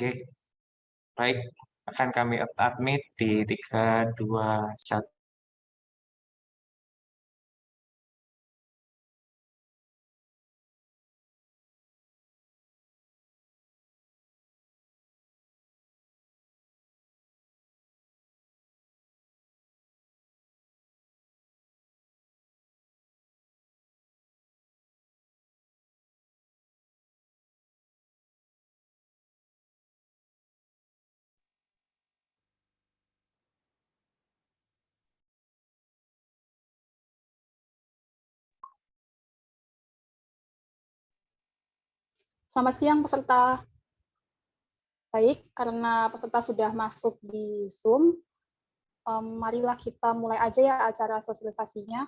Oke, baik. Akan kami admit di 3, 2, 1. Selamat siang peserta. Baik, karena peserta sudah masuk di Zoom, marilah kita mulai aja ya acara sosialisasinya.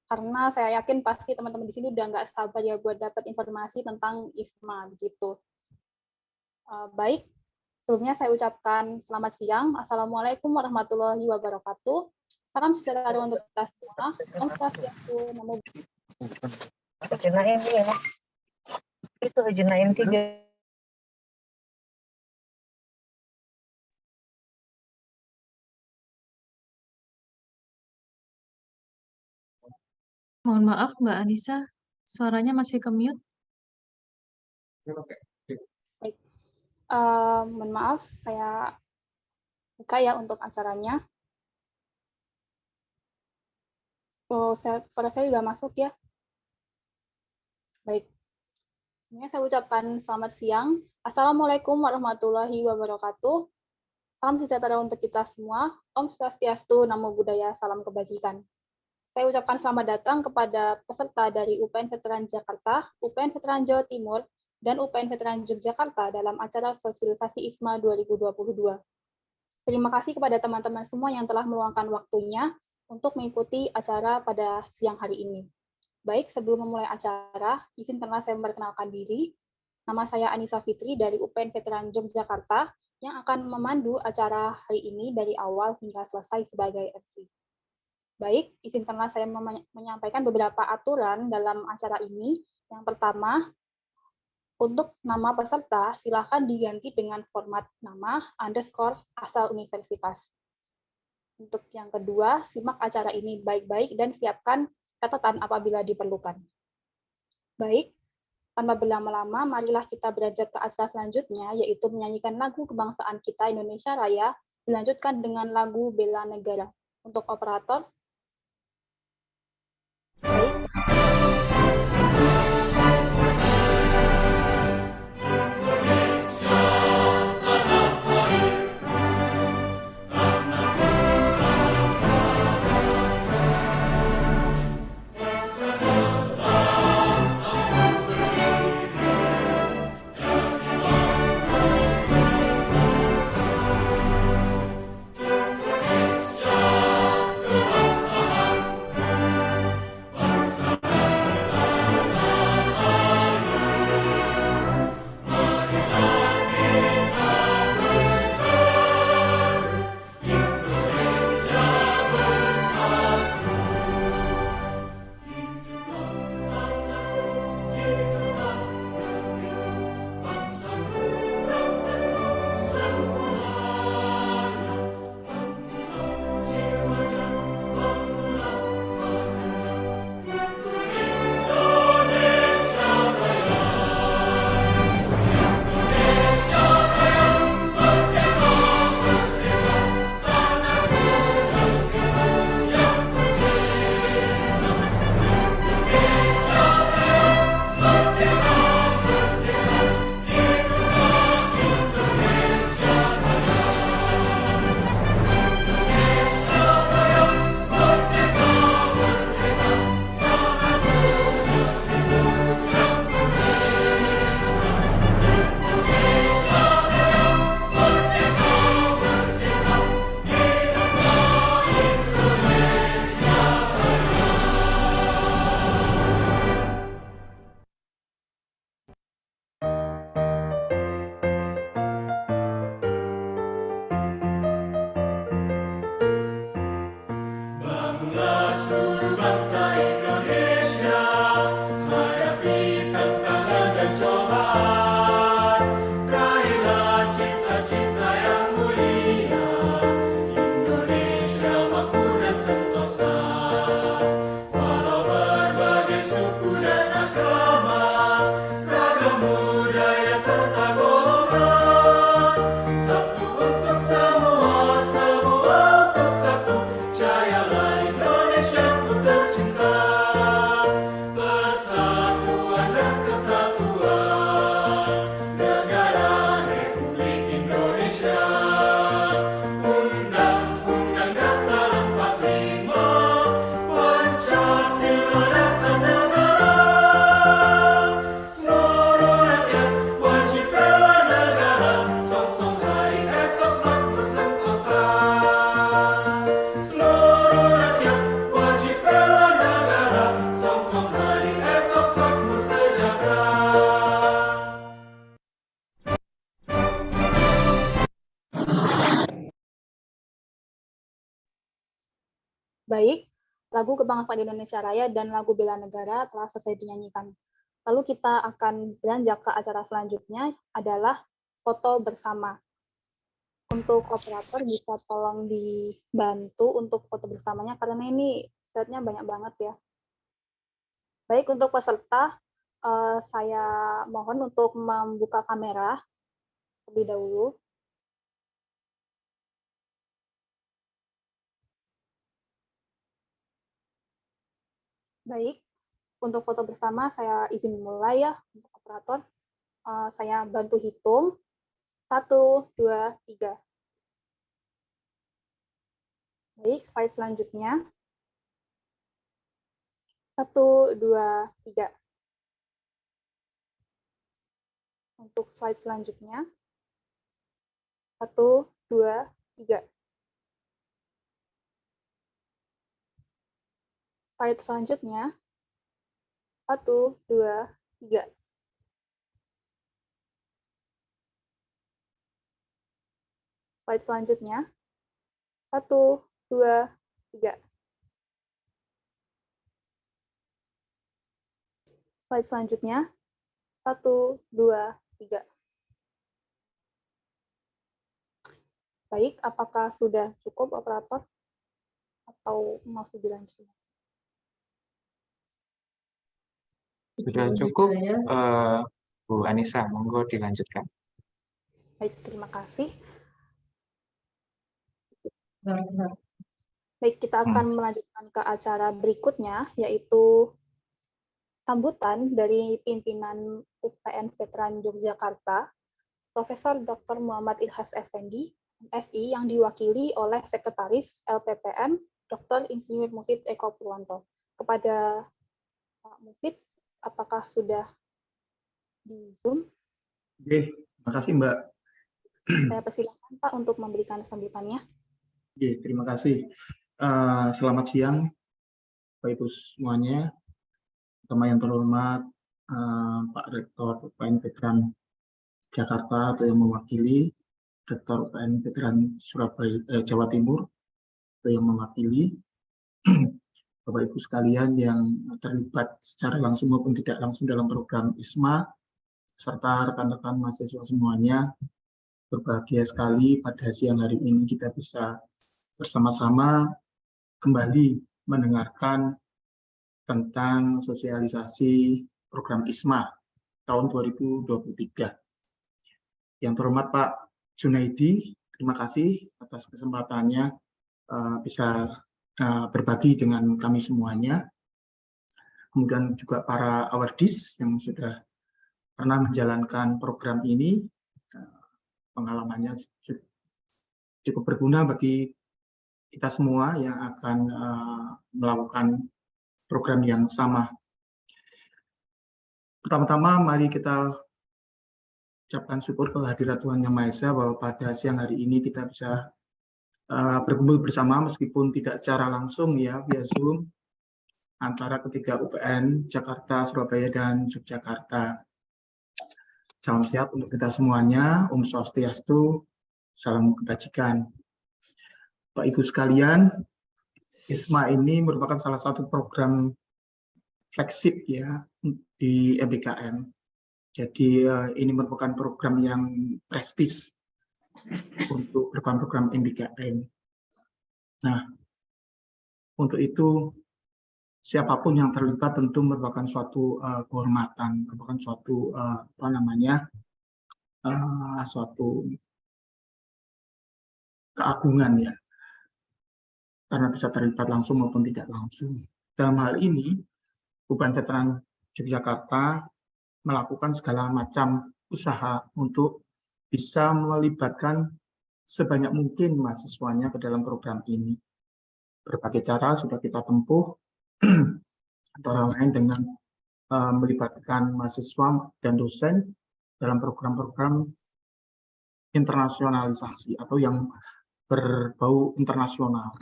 Karena saya yakin pasti teman-teman di sini udah nggak sabar ya buat dapat informasi tentang ISMA begitu. Baik, sebelumnya saya ucapkan selamat siang. Assalamualaikum warahmatullahi wabarakatuh. Salam sejahtera untuk kita semua. Om Swastiastu, Namo Jenain ya. Itu jenain 3. Mohon maaf Mbak Anissa, suaranya masih ke mute. Baik. Mohon maaf, saya buka ya untuk acaranya. Suara saya sudah masuk ya. Baik. Sebelumnya saya ucapkan selamat siang. Assalamualaikum warahmatullahi wabarakatuh. Salam sejahtera untuk kita semua. Om Swastiastu, Namo Buddhaya, salam kebajikan. Saya ucapkan selamat datang kepada peserta dari UPN Veteran Jakarta, UPN Veteran Jawa Timur, dan UPN Veteran Yogyakarta dalam acara sosialisasi ISMA 2022. Terima kasih kepada teman-teman semua yang telah meluangkan waktunya untuk mengikuti acara pada siang hari ini. Baik, sebelum memulai acara, izinkanlah saya memperkenalkan diri. Nama saya Anissa Fitri dari UPN Veteran Yogyakarta yang akan memandu acara hari ini dari awal hingga selesai sebagai MC. Baik, izinkanlah saya menyampaikan beberapa aturan dalam acara ini. Yang pertama, untuk nama peserta, silakan diganti dengan format nama underscore asal universitas. Untuk yang kedua, simak acara ini baik-baik dan siapkan catatan apabila diperlukan. Baik, tanpa berlama-lama, marilah kita beranjak ke acara selanjutnya, yaitu menyanyikan lagu kebangsaan kita Indonesia Raya, dilanjutkan dengan lagu Bela Negara. Untuk operator, baik. Baik, lagu Kebangsaan Indonesia Raya dan lagu Bela Negara telah selesai dinyanyikan. Lalu kita akan beranjak ke acara selanjutnya adalah foto bersama. Untuk operator bisa tolong dibantu untuk foto bersamanya karena ini slide-nya banyak banget ya. Baik, untuk peserta saya mohon untuk membuka kamera terlebih dahulu. Baik, untuk foto bersama saya izin mulai ya untuk operator. Saya bantu hitung. 1, 2, 3. Baik, slide selanjutnya. 1, 2, 3. Untuk slide selanjutnya. 1, 2, 3. Slide selanjutnya. 1, 2, 3. Slide selanjutnya. 1, 2, 3. Slide selanjutnya. 1, 2, 3. Baik, apakah sudah cukup operator? Atau masih dilanjutkan? Sudah cukup, Bu Anissa, monggo dilanjutkan. Baik, terima kasih. Baik, kita akan melanjutkan ke acara berikutnya, yaitu sambutan dari pimpinan UPN Veteran Yogyakarta, Profesor Dr. Muhammad Ilhas Effendi, MSI, yang diwakili oleh Sekretaris LPPM, Dr. Insinyur Mufid Eko Purwanto. Kepada Pak Mufid, apakah sudah di Zoom? Oke, terima kasih Mbak. Saya persilakan Pak untuk memberikan sambutannya. Oke, terima kasih. Selamat siang, Bapak Ibu semuanya. Pertama yang terhormat Pak Rektor UPN Veteran Jakarta atau yang mewakili, Rektor UPN Veteran Surabaya, Jawa Timur atau yang mewakili, Bapak Ibu sekalian yang terlibat secara langsung maupun tidak langsung dalam program ISMA, serta rekan-rekan mahasiswa semuanya. Berbahagia sekali pada siang hari ini kita bisa bersama-sama kembali mendengarkan tentang sosialisasi program ISMA tahun 2023. Yang terhormat Pak Junaidi, terima kasih atas kesempatannya bisa berbagi dengan kami semuanya. Kemudian juga para awardees yang sudah pernah menjalankan program ini, pengalamannya cukup berguna bagi kita semua yang akan melakukan program yang sama. Pertama-tama mari kita ucapkan syukur kehadirat Tuhan Yang Maha Esa bahwa pada siang hari ini kita bisa berkumpul bersama meskipun tidak secara langsung ya via Zoom antara ketiga UPN Jakarta, Surabaya, dan Yogyakarta. Salam sehat untuk kita semuanya. Om Swastiastu, salam kebajikan. Bapak Ibu sekalian, ISMA ini merupakan salah satu program flagship ya di MBKM. Jadi ini merupakan program yang prestis untuk program-program MBKM. Nah, untuk itu siapapun yang terlibat tentu merupakan suatu kehormatan, merupakan suatu suatu keagungan ya, karena bisa terlibat langsung maupun tidak langsung. Dalam hal ini, UPN Veteran Yogyakarta melakukan segala macam usaha untuk bisa melibatkan sebanyak mungkin mahasiswanya ke dalam program ini. Berbagai cara sudah kita tempuh, antara lain dengan melibatkan mahasiswa dan dosen dalam program-program internasionalisasi atau yang berbau internasional.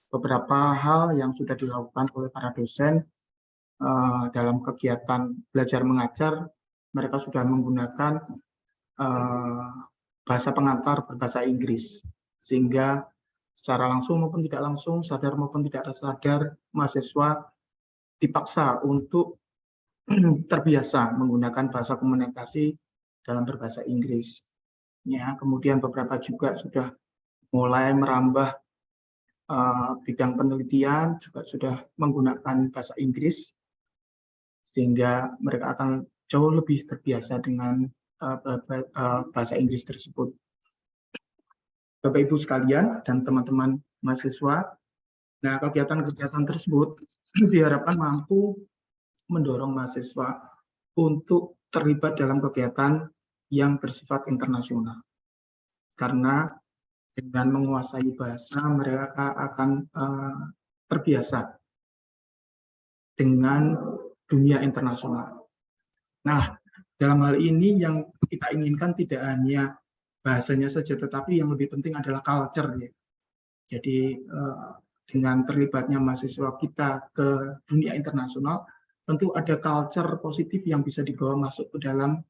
Beberapa hal yang sudah dilakukan oleh para dosen dalam kegiatan belajar mengajar, mereka sudah menggunakan bahasa pengantar berbahasa Inggris, sehingga secara langsung maupun tidak langsung, sadar maupun tidak sadar, mahasiswa dipaksa untuk terbiasa menggunakan bahasa komunikasi dalam berbahasa Inggris. Ya, kemudian beberapa juga sudah mulai merambah bidang penelitian, juga sudah menggunakan bahasa Inggris, sehingga mereka akan jauh lebih terbiasa dengan bahasa Inggris tersebut. Bapak Ibu sekalian dan teman-teman mahasiswa, nah kegiatan-kegiatan tersebut diharapkan mampu mendorong mahasiswa untuk terlibat dalam kegiatan yang bersifat internasional. Karena dengan menguasai bahasa, mereka akan terbiasa dengan dunia internasional. Nah, dalam hal ini yang kita inginkan tidak hanya bahasanya saja, tetapi yang lebih penting adalah culture. Ya. Jadi dengan terlibatnya mahasiswa kita ke dunia internasional, tentu ada culture positif yang bisa dibawa masuk ke dalam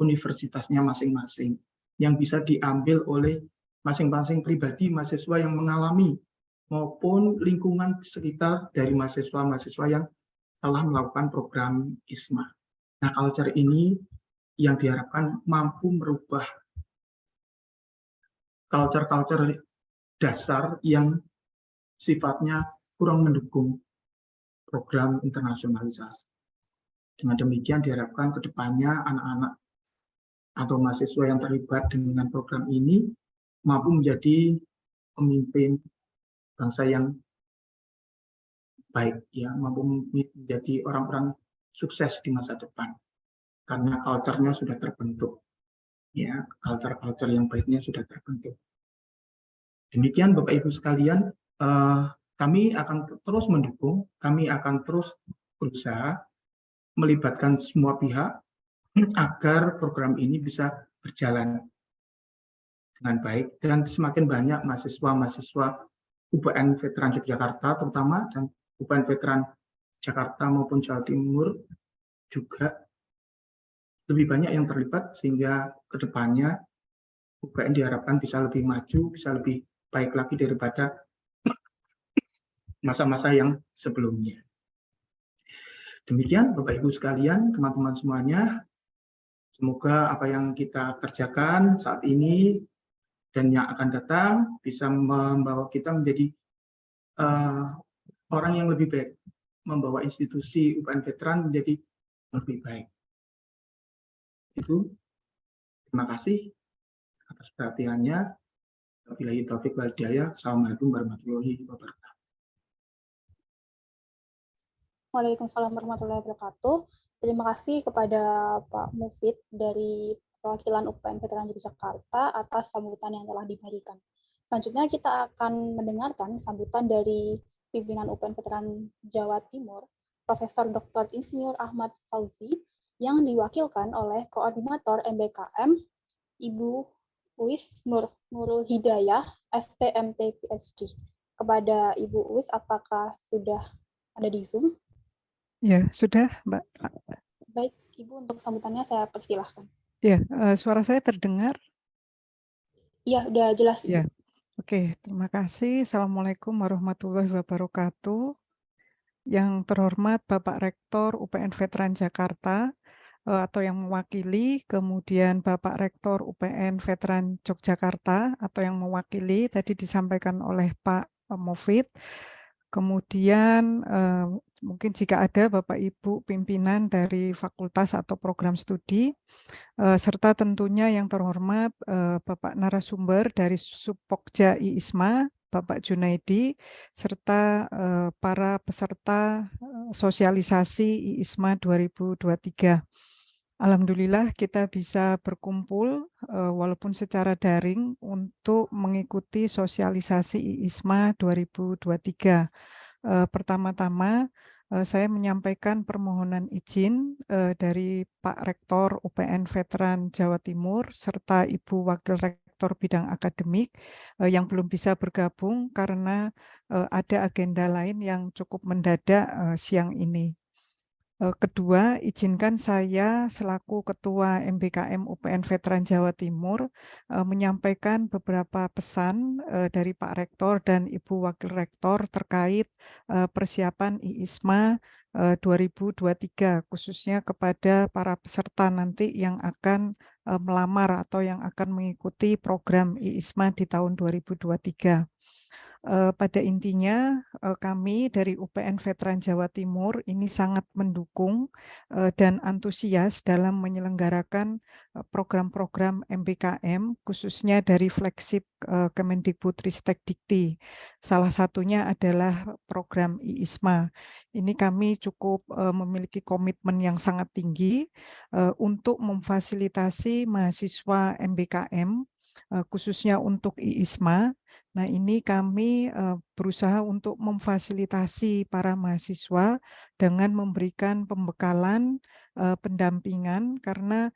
universitasnya masing-masing, yang bisa diambil oleh masing-masing pribadi mahasiswa yang mengalami maupun lingkungan sekitar dari mahasiswa-mahasiswa yang telah melakukan program ISMA. Nah, culture ini yang diharapkan mampu merubah culture-culture dasar yang sifatnya kurang mendukung program internasionalisasi. Dengan demikian diharapkan ke depannya anak-anak atau mahasiswa yang terlibat dengan program ini mampu menjadi pemimpin bangsa yang baik, ya, mampu menjadi orang-orang sukses di masa depan karena culture-nya sudah terbentuk, ya, culture yang baiknya sudah terbentuk. Demikian Bapak Ibu sekalian, kami akan terus mendukung, kami akan terus berusaha melibatkan semua pihak agar program ini bisa berjalan dengan baik dan semakin banyak mahasiswa-mahasiswa UPN Veteran Yogyakarta terutama dan UPN Veteran Jakarta maupun Jawa Timur juga lebih banyak yang terlibat sehingga kedepannya UPN diharapkan bisa lebih maju, bisa lebih baik lagi daripada masa-masa yang sebelumnya. Demikian Bapak Ibu sekalian, teman-teman semuanya, semoga apa yang kita kerjakan saat ini dan yang akan datang bisa membawa kita menjadi orang yang lebih baik, membawa institusi UPN Veteran menjadi lebih baik. Itu, terima kasih atas perhatiannya. Wabillahi taufiq wal hidayah. Assalamualaikum warahmatullahi wabarakatuh. Waalaikumsalam warahmatullahi wabarakatuh. Terima kasih kepada Pak Mufid dari perwakilan UPN Veteran Yogyakarta atas sambutan yang telah diberikan. Selanjutnya kita akan mendengarkan sambutan dari pimpinan UPN Veteran Jawa Timur, Profesor Dr. Insinyur Ahmad Fauzi, yang diwakilkan oleh Koordinator MBKM, Ibu Uwis Nurul Hidayah, STMT PhD. Kepada Ibu Uwis, apakah sudah ada di Zoom? Ya, sudah, Mbak. Baik, Ibu, untuk sambutannya saya persilahkan. Ya, suara saya terdengar? Iya, udah jelas, Ibu. Ya, oke, terima kasih. Assalamualaikum warahmatullahi wabarakatuh. Yang terhormat Bapak Rektor UPN Veteran Jakarta, atau yang mewakili, kemudian Bapak Rektor UPN Veteran Yogyakarta, atau yang mewakili, tadi disampaikan oleh Pak Mufid. Kemudian mungkin jika ada Bapak Ibu pimpinan dari fakultas atau program studi, serta tentunya yang terhormat Bapak narasumber dari Subpokja IISMA, Bapak Junaidi, serta para peserta sosialisasi IISMA 2023. Alhamdulillah kita bisa berkumpul walaupun secara daring untuk mengikuti sosialisasi IISMA 2023. Pertama-tama saya menyampaikan permohonan izin dari Pak Rektor UPN Veteran Jawa Timur serta Ibu Wakil Rektor Bidang Akademik yang belum bisa bergabung karena ada agenda lain yang cukup mendadak siang ini. Kedua, izinkan saya selaku Ketua MBKM UPN Veteran Jawa Timur menyampaikan beberapa pesan dari Pak Rektor dan Ibu Wakil Rektor terkait persiapan IISMA 2023, khususnya kepada para peserta nanti yang akan melamar atau yang akan mengikuti program IISMA di tahun 2023. Pada intinya kami dari UPN Veteran Jawa Timur ini sangat mendukung dan antusias dalam menyelenggarakan program-program MBKM khususnya dari flagship Kemendikbudristek Dikti. Salah satunya adalah program IISMA. Ini kami cukup memiliki komitmen yang sangat tinggi untuk memfasilitasi mahasiswa MBKM khususnya untuk IISMA. Nah, ini kami berusaha untuk memfasilitasi para mahasiswa dengan memberikan pembekalan, pendampingan, karena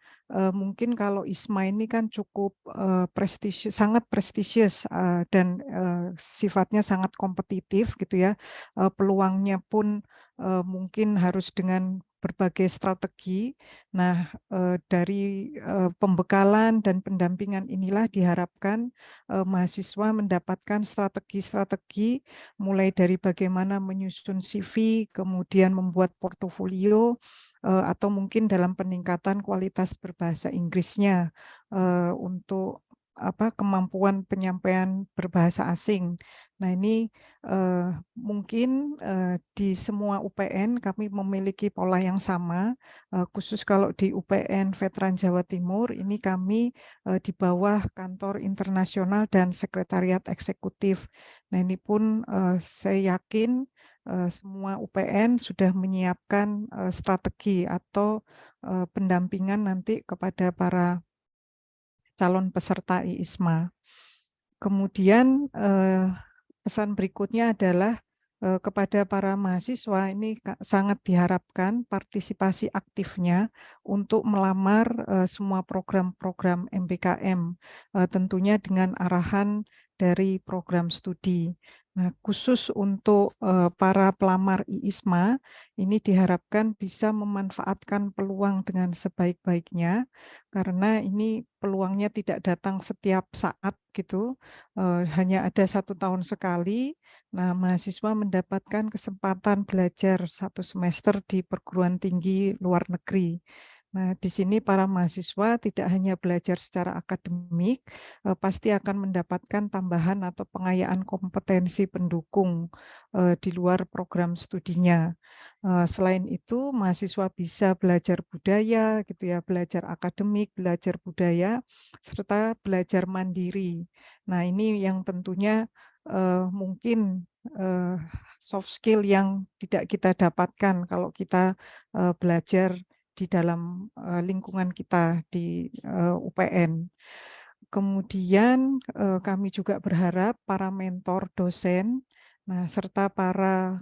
mungkin kalau ISMA ini kan cukup prestisius, sangat prestisius dan sifatnya sangat kompetitif gitu ya. Peluangnya pun mungkin harus dengan berbagai strategi. Nah, dari pembekalan dan pendampingan inilah diharapkan mahasiswa mendapatkan strategi-strategi mulai dari bagaimana menyusun CV, kemudian membuat portofolio, atau mungkin dalam peningkatan kualitas berbahasa Inggrisnya untuk kemampuan penyampaian berbahasa asing. Nah, ini mungkin di semua UPN kami memiliki pola yang sama, khusus kalau di UPN Veteran Jawa Timur ini kami di bawah Kantor Internasional dan Sekretariat Eksekutif. Nah, ini pun saya yakin semua UPN sudah menyiapkan strategi atau pendampingan nanti kepada para calon peserta IISMA. Kemudian pesan berikutnya adalah kepada para mahasiswa ini sangat diharapkan partisipasi aktifnya untuk melamar semua program-program MBKM, tentunya dengan arahan dari program studi. Nah, khusus untuk para pelamar IISMA, ini diharapkan bisa memanfaatkan peluang dengan sebaik-baiknya, karena ini peluangnya tidak datang setiap saat gitu, hanya ada 1 tahun sekali. Nah, mahasiswa mendapatkan kesempatan belajar 1 semester di perguruan tinggi luar negeri. Nah, di sini para mahasiswa tidak hanya belajar secara akademik, pasti akan mendapatkan tambahan atau pengayaan kompetensi pendukung di luar program studinya. Selain itu, mahasiswa bisa belajar budaya, gitu ya, belajar akademik, belajar budaya, serta belajar mandiri. Nah, ini yang tentunya mungkin soft skill yang tidak kita dapatkan kalau kita belajar di dalam lingkungan kita di UPN. Kemudian kami juga berharap para mentor dosen, nah serta para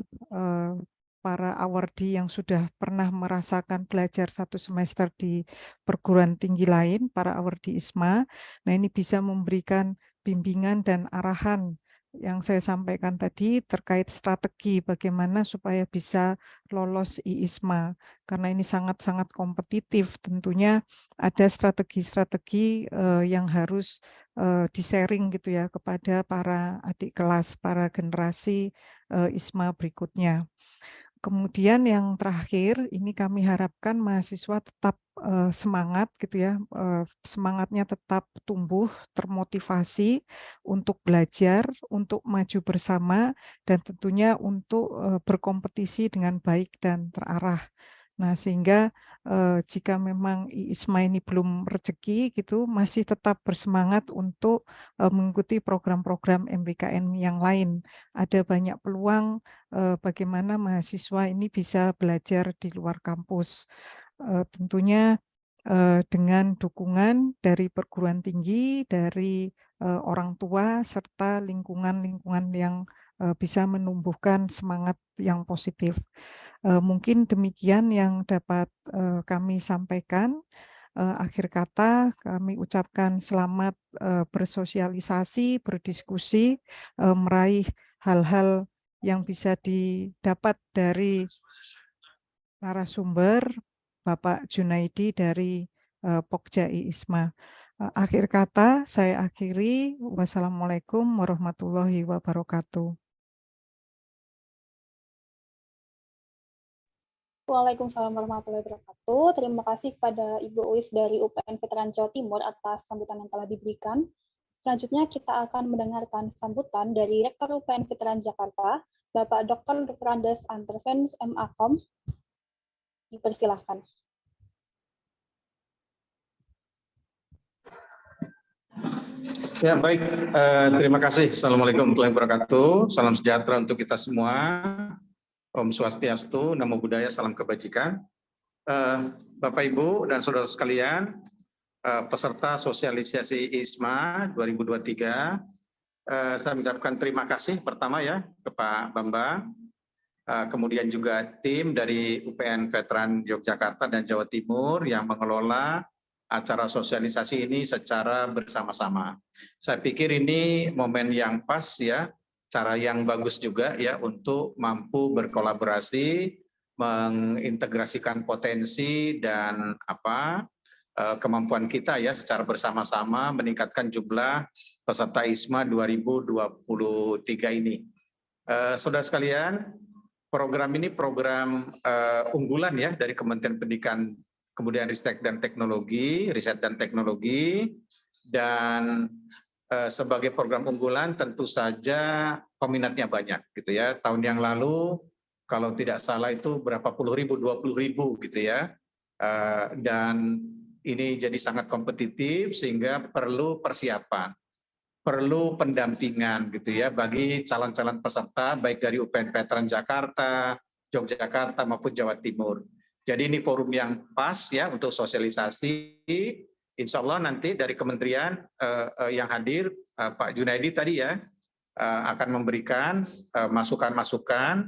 awardee yang sudah pernah merasakan belajar 1 semester di perguruan tinggi lain, para awardee ISMA, nah ini bisa memberikan bimbingan dan arahan yang saya sampaikan tadi terkait strategi bagaimana supaya bisa lolos IISMA, karena ini sangat-sangat kompetitif. Tentunya ada strategi-strategi yang harus di-sharing gitu ya kepada para adik kelas, para generasi ISMA berikutnya. Kemudian yang terakhir, ini kami harapkan mahasiswa tetap semangat gitu ya, semangatnya tetap tumbuh, termotivasi untuk belajar, untuk maju bersama, dan tentunya untuk berkompetisi dengan baik dan terarah. Nah, sehingga jika memang IISMA ini belum rezeki gitu, masih tetap bersemangat untuk mengikuti program-program MBKM yang lain. Ada banyak peluang bagaimana mahasiswa ini bisa belajar di luar kampus. Tentunya dengan dukungan dari perguruan tinggi, dari orang tua, serta lingkungan-lingkungan yang bisa menumbuhkan semangat yang positif. Mungkin demikian yang dapat kami sampaikan. Akhir kata kami ucapkan selamat bersosialisasi, berdiskusi, meraih hal-hal yang bisa didapat dari narasumber Bapak Junaidi dari Pokja IISMA. Akhir kata saya akhiri. Wassalamualaikum warahmatullahi wabarakatuh. Waalaikumsalam warahmatullahi wabarakatuh. Terima kasih kepada Ibu Uis dari UPN Veteran Jawa Timur atas sambutan yang telah diberikan. Selanjutnya kita akan mendengarkan sambutan dari Rektor UPN Veteran Jakarta, Bapak Dr. Andes Antervenus MAkom. Dipersilahkan. Ya, baik. Terima kasih. Assalamualaikum warahmatullahi wabarakatuh. Salam sejahtera untuk kita semua. Om Swastiastu, Namo Buddhaya, salam kebajikan. Bapak, Ibu, dan saudara sekalian, peserta sosialisasi ISMA 2023, saya mengucapkan terima kasih pertama ya ke Pak Bambang, kemudian juga tim dari UPN Veteran Yogyakarta dan Jawa Timur yang mengelola acara sosialisasi ini secara bersama-sama. Saya pikir ini momen yang pas ya, cara yang bagus juga ya untuk mampu berkolaborasi, mengintegrasikan potensi dan kemampuan kita ya secara bersama-sama meningkatkan jumlah peserta ISMA 2023 ini. Saudara sekalian, program ini program unggulan ya dari Kementerian Pendidikan, kemudian Riset dan Teknologi, dan sebagai program unggulan tentu saja peminatnya banyak gitu ya. Tahun yang lalu kalau tidak salah itu berapa puluh ribu, 20.000 gitu ya. Dan ini jadi sangat kompetitif sehingga perlu persiapan, perlu pendampingan gitu ya bagi calon-calon peserta baik dari UPN Veteran Jakarta, Yogyakarta maupun Jawa Timur. Jadi ini forum yang pas ya untuk sosialisasi. Insya Allah nanti dari kementerian yang hadir, Pak Junaidi tadi ya, akan memberikan masukan-masukan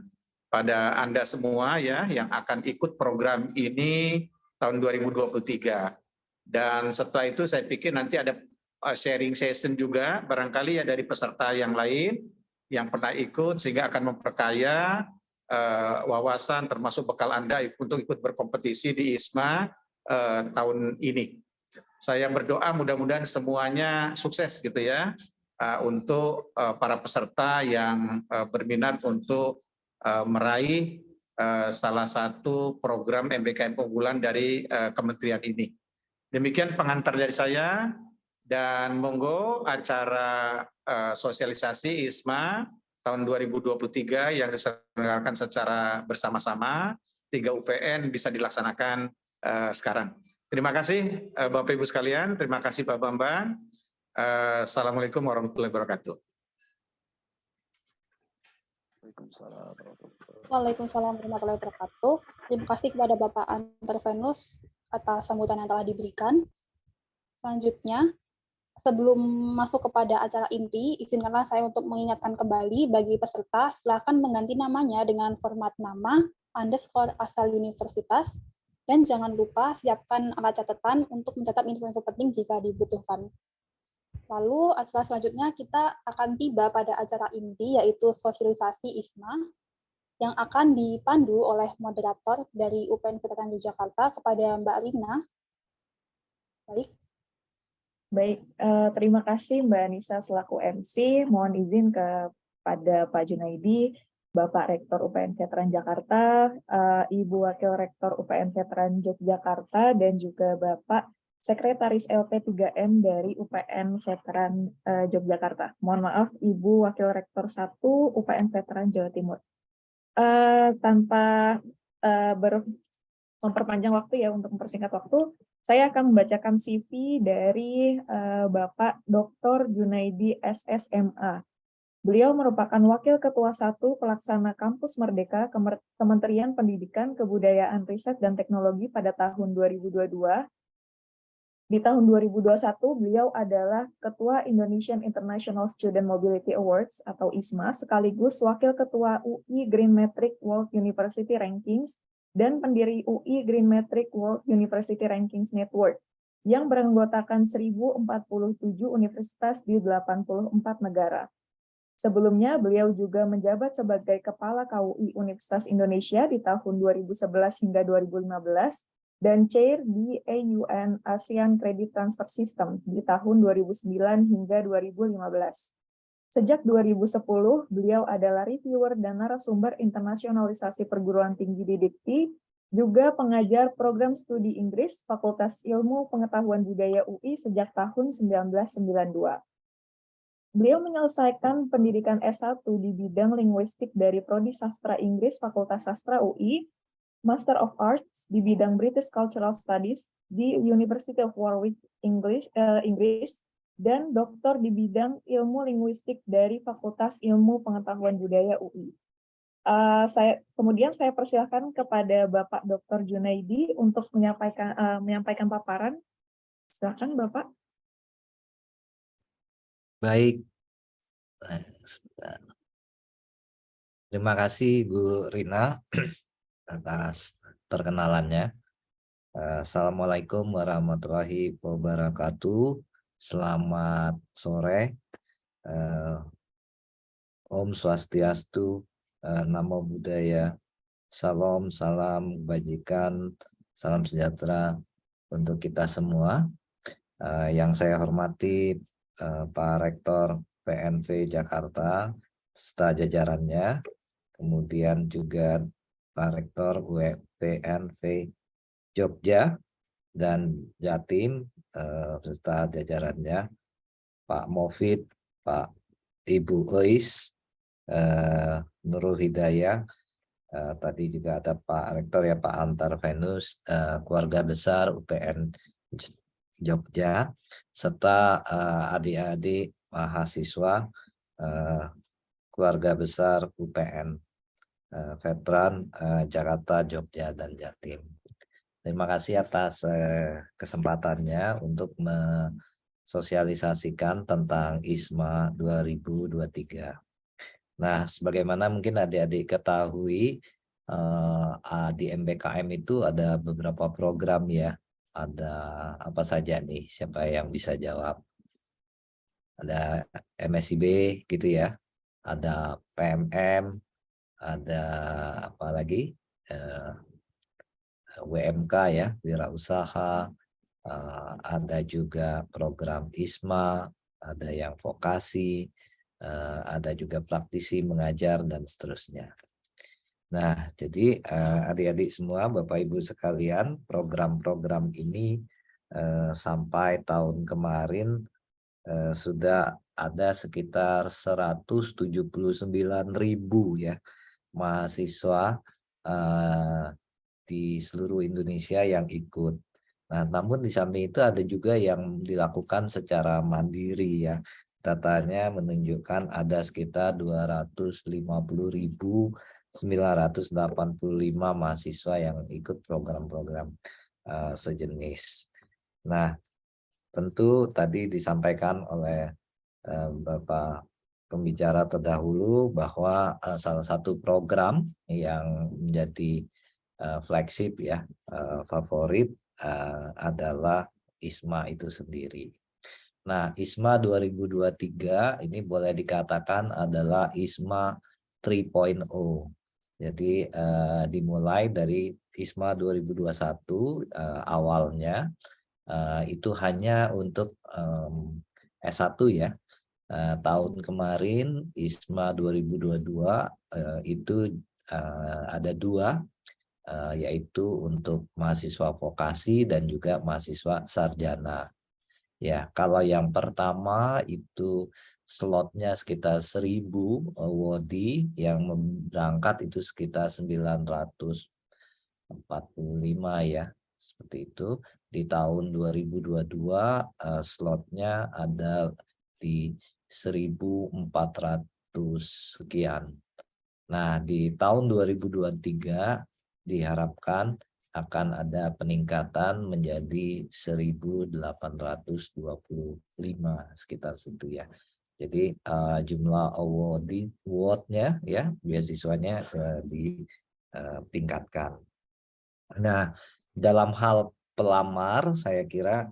pada Anda semua ya yang akan ikut program ini tahun 2023. Dan setelah itu saya pikir nanti ada sharing session juga, barangkali ya dari peserta yang lain yang pernah ikut, sehingga akan memperkaya wawasan termasuk bekal Anda untuk ikut berkompetisi di ISMA tahun ini. Saya berdoa mudah-mudahan semuanya sukses gitu ya untuk para peserta yang berminat untuk meraih salah satu program MBKM unggulan dari kementerian ini. Demikian pengantar dari saya dan monggo acara sosialisasi ISMA tahun 2023 yang diselenggarakan secara bersama-sama 3 UPN bisa dilaksanakan sekarang. Terima kasih Bapak Ibu sekalian, terima kasih Pak Bambang. Assalamualaikum warahmatullahi wabarakatuh. Waalaikumsalam warahmatullahi wabarakatuh. Terima kasih kepada Bapak Antervenus atas sambutan yang telah diberikan. Selanjutnya, sebelum masuk kepada acara inti, izinkanlah saya untuk mengingatkan kembali bagi peserta, silakan mengganti namanya dengan format nama, underscore asal universitas, dan jangan lupa siapkan alat catatan untuk mencatat info-info penting jika dibutuhkan. Lalu acara selanjutnya kita akan tiba pada acara inti, yaitu sosialisasi ISMA, yang akan dipandu oleh moderator dari UPN Veteran Yogyakarta kepada Mbak Rina. Baik, terima kasih Mbak Anissa selaku MC. Mohon izin kepada Pak Junaidi, Bapak Rektor UPN Veteran Jakarta, Ibu Wakil Rektor UPN Veteran Yogyakarta, dan juga Bapak Sekretaris LP3M dari UPN Veteran Yogyakarta. Mohon maaf, Ibu Wakil Rektor 1 UPN Veteran Jawa Timur. Tanpa memperpanjang waktu ya, untuk mempersingkat waktu, saya akan membacakan CV dari Bapak Dr. Junaidi SSMA. Beliau merupakan Wakil Ketua 1 Pelaksana Kampus Merdeka Kementerian Pendidikan, Kebudayaan, Riset, dan Teknologi pada tahun 2022. Di tahun 2021, beliau adalah Ketua Indonesian International Student Mobility Awards atau ISMA, sekaligus Wakil Ketua UI Green Metric World University Rankings dan pendiri UI Green Metric World University Rankings Network yang beranggotakan 1047 universitas di 84 negara. Sebelumnya, beliau juga menjabat sebagai Kepala KUI Universitas Indonesia di tahun 2011 hingga 2015, dan Chair di AUN ASEAN Credit Transfer System di tahun 2009 hingga 2015. Sejak 2010, beliau adalah reviewer dan narasumber internasionalisasi perguruan tinggi di Dikti, juga pengajar program studi Inggris Fakultas Ilmu Pengetahuan Budaya UI sejak tahun 1992. Beliau menyelesaikan pendidikan S1 di bidang linguistik dari Prodi Sastra Inggris Fakultas Sastra UI, Master of Arts di bidang British Cultural Studies di University of Warwick, Inggris, dan doktor di bidang ilmu linguistik dari Fakultas Ilmu Pengetahuan Budaya UI. Kemudian saya persilahkan kepada Bapak Dr. Junaidi untuk menyampaikan paparan. Silakan Bapak. Baik, terima kasih Bu Rina atas perkenalannya. Assalamualaikum warahmatullahi wabarakatuh. Selamat sore. Om Swastiastu, Namo Buddhaya, Salam, salam kebajikan, salam sejahtera untuk kita semua. Yang saya hormati Pak Rektor PNV Jakarta serta jajarannya, kemudian juga Pak Rektor PNV Jogja dan Jatim serta jajarannya, Pak Mofid, Pak Ibu Ois, Nurul Hidayah, tadi juga ada Pak Rektor ya, Pak Antar Venus, keluarga besar UPN Jogja, serta adik-adik mahasiswa keluarga besar UPN Veteran Jakarta, Jogja, dan Jatim. Terima kasih atas kesempatannya untuk mensosialisasikan tentang ISMA 2023. Nah, sebagaimana mungkin adik-adik ketahui, di MBKM itu ada beberapa program ya. Ada apa saja nih? Siapa yang bisa jawab? Ada MSIB gitu ya. Ada PMM, ada apa lagi? WMK ya, wirausaha, ada juga program ISMA, ada yang vokasi, ada juga praktisi mengajar dan seterusnya. Nah, jadi adik-adik semua, Bapak Ibu sekalian, program-program ini sampai tahun kemarin sudah ada sekitar 179.000 ya mahasiswa di seluruh Indonesia yang ikut. Nah, namun di samping itu ada juga yang dilakukan secara mandiri ya. Datanya menunjukkan ada sekitar 250.985 mahasiswa yang ikut program-program sejenis. Nah, tentu tadi disampaikan oleh Bapak pembicara terdahulu bahwa salah satu program yang menjadi flagship ya, favorit adalah ISMA itu sendiri. Nah, ISMA 2023 ini boleh dikatakan adalah ISMA 3.0. Jadi dimulai dari ISMA 2021 awalnya itu hanya untuk S1 ya. Tahun kemarin ISMA 2022 itu ada dua, yaitu untuk mahasiswa vokasi dan juga mahasiswa sarjana. Ya, kalau yang pertama itu slotnya sekitar 1.000 awardee, yang berangkat itu sekitar 945 ya, seperti itu. Di tahun 2022 slotnya ada di 1.400 sekian. Nah, di tahun 2023 diharapkan akan ada peningkatan menjadi 1.825 sekitar situ ya. Jadi jumlah award-nya ya, beasiswanya ditingkatkan. Nah, dalam hal pelamar saya kira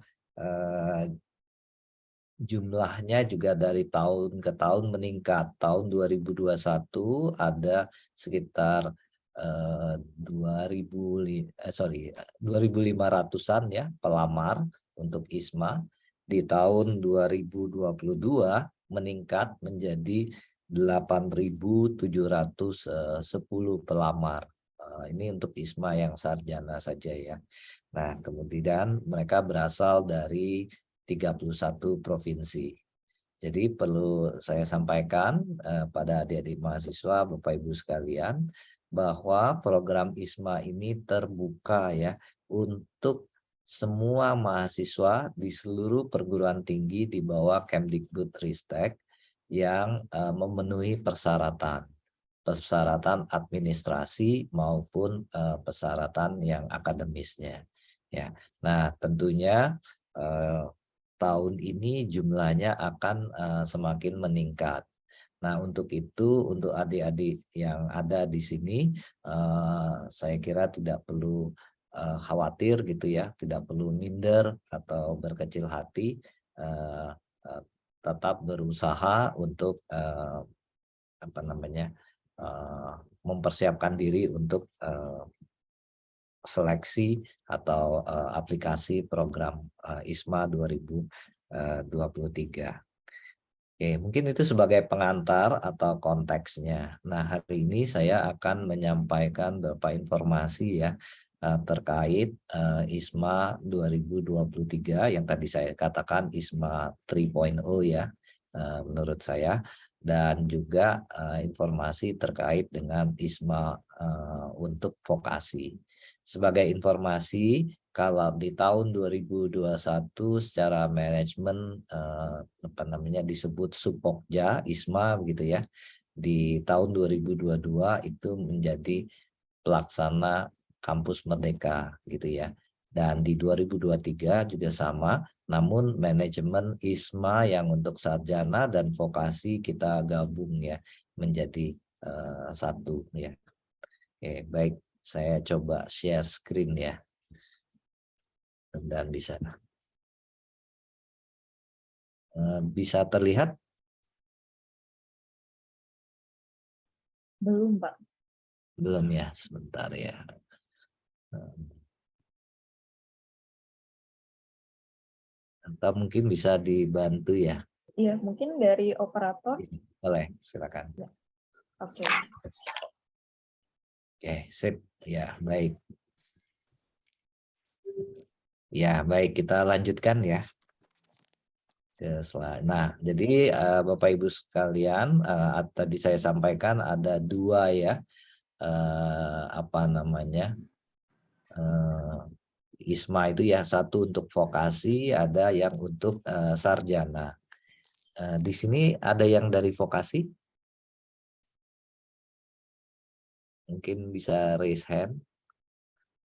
jumlahnya juga dari tahun ke tahun meningkat. Tahun 2021 ada sekitar 2.500-an ya pelamar untuk ISMA. Di tahun 2022 meningkat menjadi 8.710 pelamar. Ini untuk ISMA yang sarjana saja ya. Nah, kemudian mereka berasal dari 31 provinsi. Jadi perlu saya sampaikan pada adik-adik mahasiswa, Bapak Ibu sekalian, bahwa program ISMA ini terbuka ya untuk semua mahasiswa di seluruh perguruan tinggi di bawah Kemdikbudristek yang memenuhi persyaratan administrasi maupun persyaratan yang akademisnya. Ya, nah tentunya tahun ini jumlahnya akan semakin meningkat. Nah, untuk itu, untuk adik-adik yang ada di sini, saya kira tidak perlu khawatir gitu ya, tidak perlu minder atau berkecil hati, tetap berusaha untuk mempersiapkan diri untuk seleksi atau aplikasi program ISMA 2023. Oke, mungkin itu sebagai pengantar atau konteksnya. Nah, hari ini saya akan menyampaikan beberapa informasi ya terkait ISMA 2023 yang tadi saya katakan ISMA 3.0 ya menurut saya, dan juga informasi terkait dengan ISMA untuk vokasi. Sebagai informasi, kalau di tahun 2021 secara manajemen disebut Supokja ISMA begitu ya. Di tahun 2022 itu menjadi pelaksana kampus merdeka gitu ya. Dan di 2023 juga sama, namun manajemen ISMA yang untuk sarjana dan vokasi kita gabung ya menjadi satu ya. Oke, baik. Saya coba share screen ya. Dan bisa terlihat? Belum, Pak. Belum ya, sebentar ya. Atau mungkin bisa dibantu ya. Iya, mungkin dari operator. Boleh, silakan. Ya. Oke. Oke, sip. Ya, baik. Ya, baik. Kita lanjutkan ya. Nah, jadi Bapak Ibu sekalian, tadi saya sampaikan ada dua ya, ISMA itu ya, satu untuk vokasi, ada yang untuk sarjana. Di sini ada yang dari vokasi? Mungkin bisa raise hand.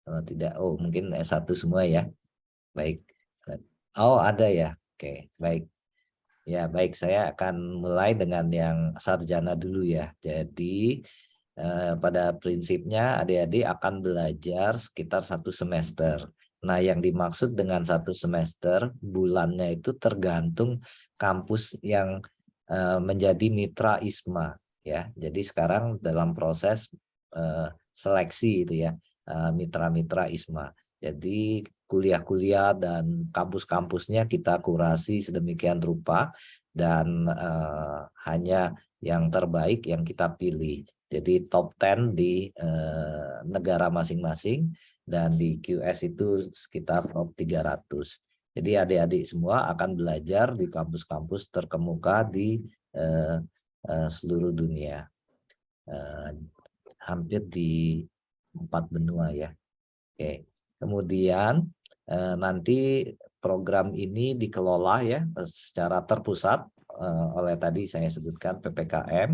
Kalau tidak, oh mungkin S1 semua ya. Baik. Oh ada ya. Oke, baik. Ya baik, saya akan mulai dengan yang sarjana dulu ya. Jadi pada prinsipnya adik-adik akan belajar sekitar 1 semester. Nah, yang dimaksud dengan 1 semester, bulannya itu tergantung kampus yang menjadi mitra ISMA ya. Jadi sekarang dalam proses seleksi itu ya, mitra-mitra ISMA. Jadi kuliah-kuliah dan kampus-kampusnya kita kurasi sedemikian rupa dan hanya yang terbaik yang kita pilih. Jadi top 10 di negara masing-masing dan di QS itu sekitar top 300. Jadi adik-adik semua akan belajar di kampus-kampus terkemuka di seluruh dunia. Hampir di 4 benua ya. Oke. Kemudian nanti program ini dikelola ya secara terpusat oleh tadi saya sebutkan PPKM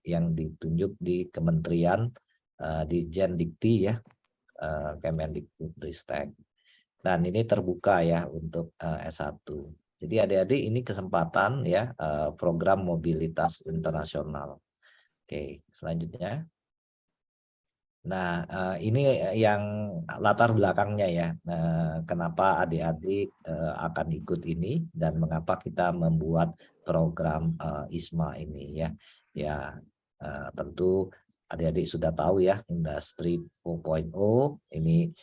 yang ditunjuk di Kementerian di Jendikti ya, Kemendikbudristek. Dan ini terbuka ya untuk S1. Jadi adik-adik ini kesempatan ya program mobilitas internasional. Oke, selanjutnya. Nah, ini yang latar belakangnya ya. Kenapa adik-adik akan ikut ini dan mengapa kita membuat program ISMA ini ya. Ya, tentu adik-adik sudah tahu ya, industri 4.0 ini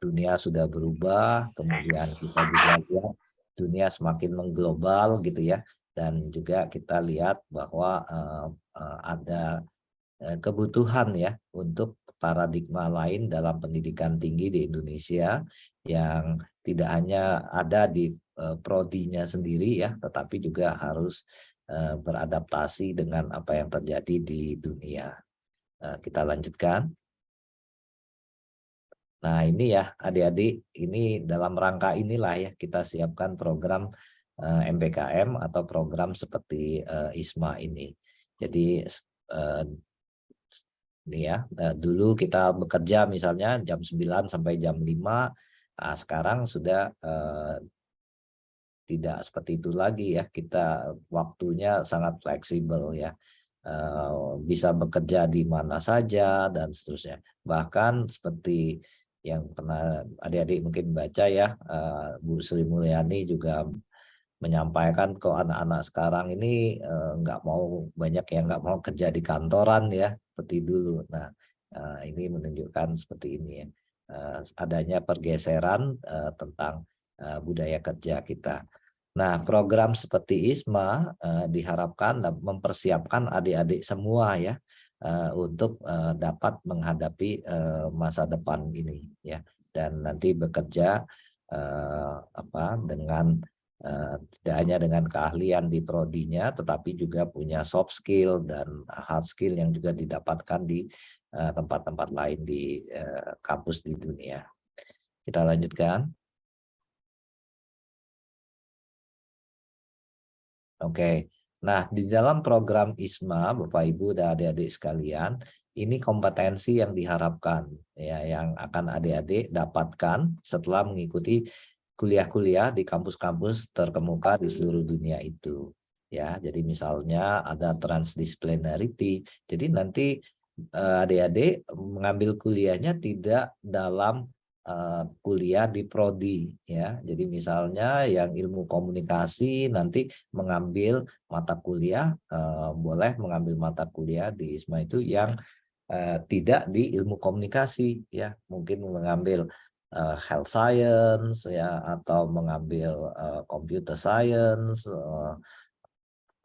dunia sudah berubah, kemudian kita juga lihat dunia semakin mengglobal gitu ya. Dan juga kita lihat bahwa ada kebutuhan ya untuk paradigma lain dalam pendidikan tinggi di Indonesia yang tidak hanya ada di prodinya sendiri ya, tetapi juga harus beradaptasi dengan apa yang terjadi di dunia. Kita lanjutkan. Nah ini ya adik-adik, ini dalam rangka inilah ya kita siapkan program MPKM atau program seperti ISMA ini. Jadi ini ya, dulu kita bekerja misalnya jam 9 sampai jam 5, nah, sekarang sudah tidak seperti itu lagi ya, kita waktunya sangat fleksibel ya, bisa bekerja di mana saja dan seterusnya. Bahkan seperti yang pernah adik-adik mungkin baca ya, Bu Sri Mulyani juga menyampaikan ke anak-anak sekarang ini nggak mau, banyak yang nggak mau kerja di kantoran ya seperti dulu. Nah ini menunjukkan seperti ini ya, adanya pergeseran tentang budaya kerja kita. Nah program seperti ISMA diharapkan mempersiapkan adik-adik semua ya untuk dapat menghadapi masa depan ini ya, dan nanti bekerja dengan tidak hanya dengan keahlian di prodinya, tetapi juga punya soft skill dan hard skill yang juga didapatkan di tempat-tempat lain di kampus di dunia. Kita lanjutkan. Oke, nah di dalam program ISMA, Bapak Ibu dan adik-adik sekalian, ini kompetensi yang diharapkan ya, yang akan adik-adik dapatkan setelah mengikuti kuliah-kuliah di kampus-kampus terkemuka di seluruh dunia itu ya. Jadi misalnya ada transdisciplinarity, jadi nanti adik-adik mengambil kuliahnya tidak dalam kuliah di prodi ya. Jadi misalnya yang ilmu komunikasi nanti mengambil mata kuliah, boleh mengambil mata kuliah di ISMA itu yang tidak di ilmu komunikasi ya, mungkin mengambil health science ya, atau mengambil computer science,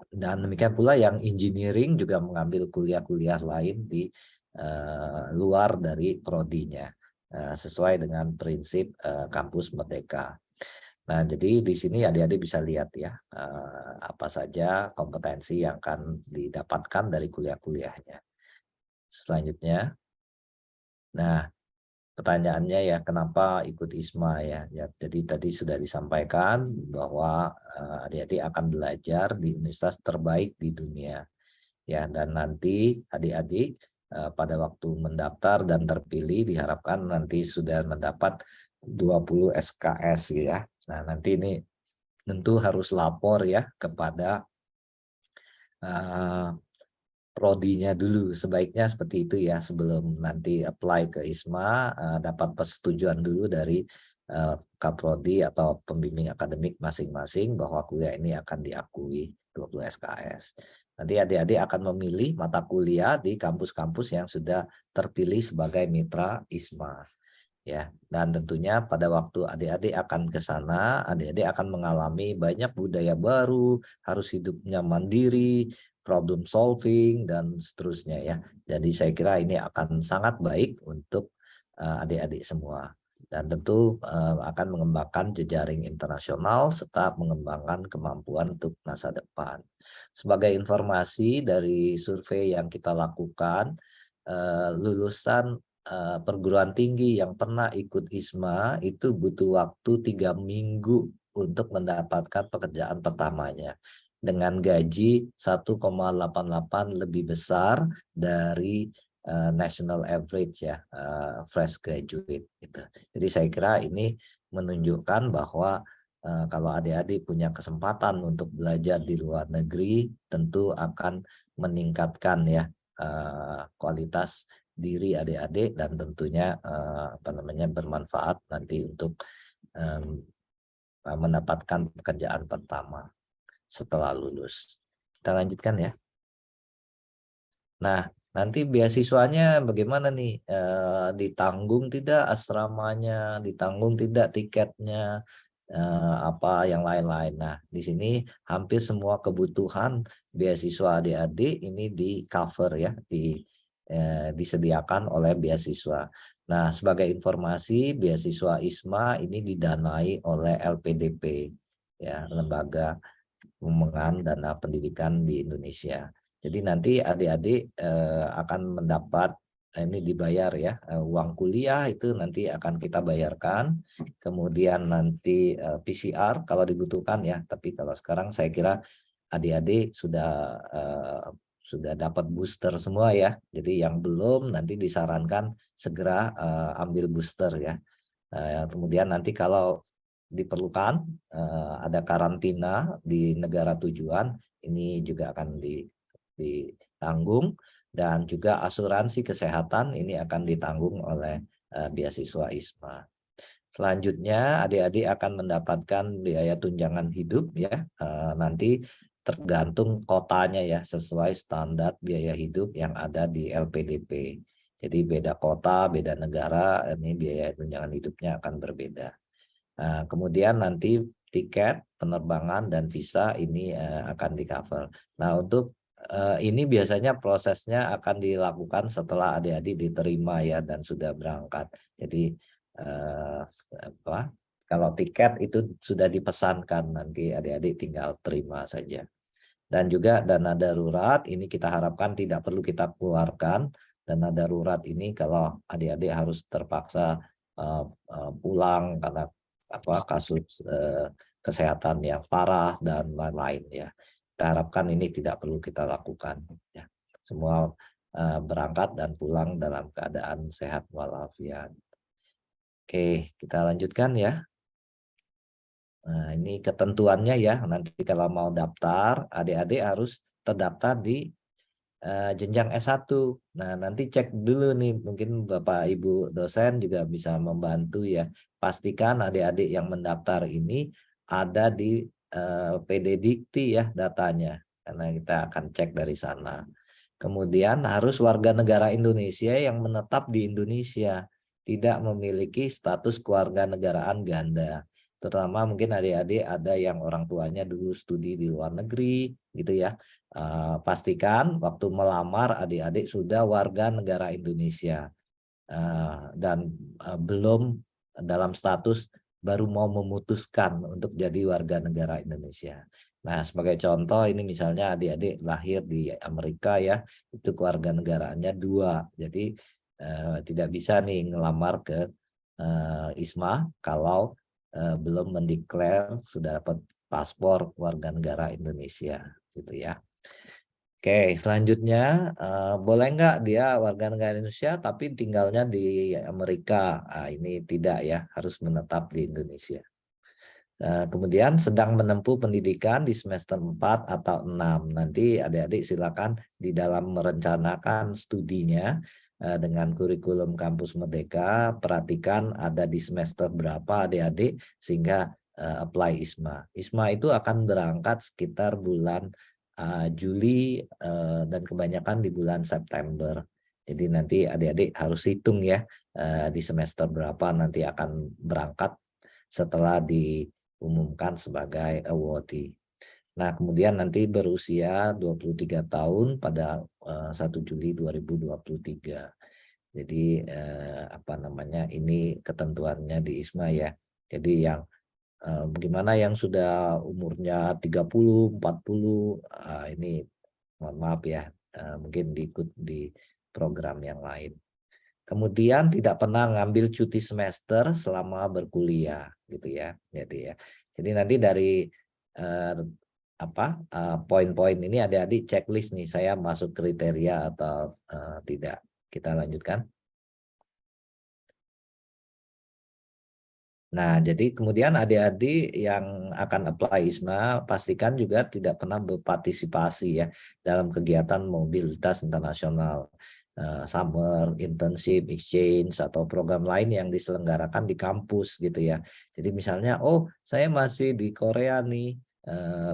dan demikian pula yang engineering juga mengambil kuliah-kuliah lain di luar dari prodinya sesuai dengan prinsip kampus merdeka. Nah, jadi di sini adik-adik bisa lihat ya apa saja kompetensi yang akan didapatkan dari kuliah-kuliahnya. Selanjutnya, nah pertanyaannya ya kenapa ikut ISMA ya? Jadi tadi sudah disampaikan bahwa adik-adik akan belajar di universitas terbaik di dunia ya, dan nanti adik-adik pada waktu mendaftar dan terpilih diharapkan nanti sudah mendapat 20 SKS ya. Nah nanti ini tentu harus lapor ya kepada prodinya dulu, sebaiknya seperti itu ya, sebelum nanti apply ke ISMA dapat persetujuan dulu dari Kaprodi atau pembimbing akademik masing-masing bahwa kuliah ini akan diakui 20 SKS. Nanti adik-adik akan memilih mata kuliah di kampus-kampus yang sudah terpilih sebagai mitra ISMA ya, dan tentunya pada waktu adik-adik akan ke sana, adik-adik akan mengalami banyak budaya baru, harus hidupnya mandiri, problem solving dan seterusnya ya. Jadi saya kira ini akan sangat baik untuk adik-adik semua, dan tentu akan mengembangkan jejaring internasional serta mengembangkan kemampuan untuk masa depan. Sebagai informasi dari survei yang kita lakukan, lulusan perguruan tinggi yang pernah ikut ISMA itu butuh waktu 3 minggu untuk mendapatkan pekerjaan pertamanya, dengan gaji 1,88 lebih besar dari national average ya, fresh graduate gitu. Jadi saya kira ini menunjukkan bahwa kalau adik-adik punya kesempatan untuk belajar di luar negeri tentu akan meningkatkan ya kualitas diri adik-adik dan tentunya bermanfaat nanti untuk mendapatkan pekerjaan pertama setelah lulus. Kita lanjutkan ya. Nah, nanti beasiswanya bagaimana nih? Ditanggung tidak asramanya, ditanggung tidak tiketnya, apa yang lain-lain. Nah, di sini hampir semua kebutuhan beasiswa adik-adik ini di cover ya, disediakan oleh beasiswa. Nah, sebagai informasi, beasiswa ISMA ini didanai oleh LPDP, ya, Lembaga Pengembangan Dana Pendidikan di Indonesia. Jadi nanti adik-adik akan mendapat ini dibayar ya, uang kuliah itu nanti akan kita bayarkan. Kemudian nanti PCR kalau dibutuhkan ya. Tapi kalau sekarang saya kira adik-adik sudah dapat booster semua ya. Jadi yang belum nanti disarankan segera ambil booster ya. Kemudian nanti kalau diperlukan ada karantina di negara tujuan, ini juga akan ditanggung, dan juga asuransi kesehatan ini akan ditanggung oleh beasiswa ISMA. Selanjutnya adik-adik akan mendapatkan biaya tunjangan hidup ya, nanti tergantung kotanya ya, sesuai standar biaya hidup yang ada di LPDP. Jadi beda kota, beda negara, ini biaya tunjangan hidupnya akan berbeda. Kemudian nanti tiket, penerbangan, dan visa ini akan di-cover. Nah, untuk ini biasanya prosesnya akan dilakukan setelah adik-adik diterima ya dan sudah berangkat. Jadi kalau tiket itu sudah dipesankan, nanti adik-adik tinggal terima saja. Dan juga dana darurat ini kita harapkan tidak perlu kita keluarkan. Dana darurat ini kalau adik-adik harus terpaksa pulang karena kasus kesehatan yang parah dan lain-lain ya. Kita harapkan ini tidak perlu kita lakukan ya. Semua berangkat dan pulang dalam keadaan sehat walafiat. Oke, kita lanjutkan ya. Nah, ini ketentuannya ya. Nanti kalau mau daftar, adik-adik harus terdaftar di jenjang S1. Nah, nanti cek dulu nih, mungkin Bapak Ibu dosen juga bisa membantu ya. Pastikan adik-adik yang mendaftar ini ada di PD Dikti ya datanya, karena kita akan cek dari sana. Kemudian harus warga negara Indonesia yang menetap di Indonesia, tidak memiliki status kewarganegaraan ganda. Terutama mungkin adik-adik ada yang orang tuanya dulu studi di luar negeri gitu ya. Pastikan waktu melamar adik-adik sudah warga negara Indonesia dan belum dalam status baru mau memutuskan untuk jadi warga negara Indonesia. Nah, sebagai contoh ini misalnya adik-adik lahir di Amerika ya, itu kewarganegaraannya 2. Jadi tidak bisa nih ngelamar ke ISMA kalau belum mendeklar sudah dapat paspor warga negara Indonesia gitu ya. Oke, selanjutnya boleh nggak dia warga negara Indonesia tapi tinggalnya di Amerika? Ini tidak ya, harus menetap di Indonesia. Kemudian sedang menempuh pendidikan di semester 4 atau 6. Nanti adik-adik silakan di dalam merencanakan studinya dengan kurikulum Kampus Merdeka, perhatikan ada di semester berapa adik-adik sehingga apply ISMA. ISMA itu akan berangkat sekitar bulan Juli dan kebanyakan di bulan September. Jadi nanti adik-adik harus hitung ya di semester berapa nanti akan berangkat setelah diumumkan sebagai awardee. Nah, kemudian nanti berusia 23 tahun pada 1 Juli 2023. Jadi ini ketentuannya di ISMA ya. Jadi yang bagaimana yang sudah umurnya 30, 40, ini mohon maaf ya, mungkin diikut di program yang lain. Kemudian tidak pernah ngambil cuti semester selama berkuliah gitu ya. Jadi nanti dari poin-poin ini adik-adik checklist nih, saya masuk kriteria atau tidak. Kita lanjutkan. Nah, jadi kemudian adik-adik yang akan apply ISMA, pastikan juga tidak pernah berpartisipasi ya dalam kegiatan mobilitas internasional, summer, internship, exchange, atau program lain yang diselenggarakan di kampus gitu ya. Jadi misalnya, oh saya masih di Korea nih,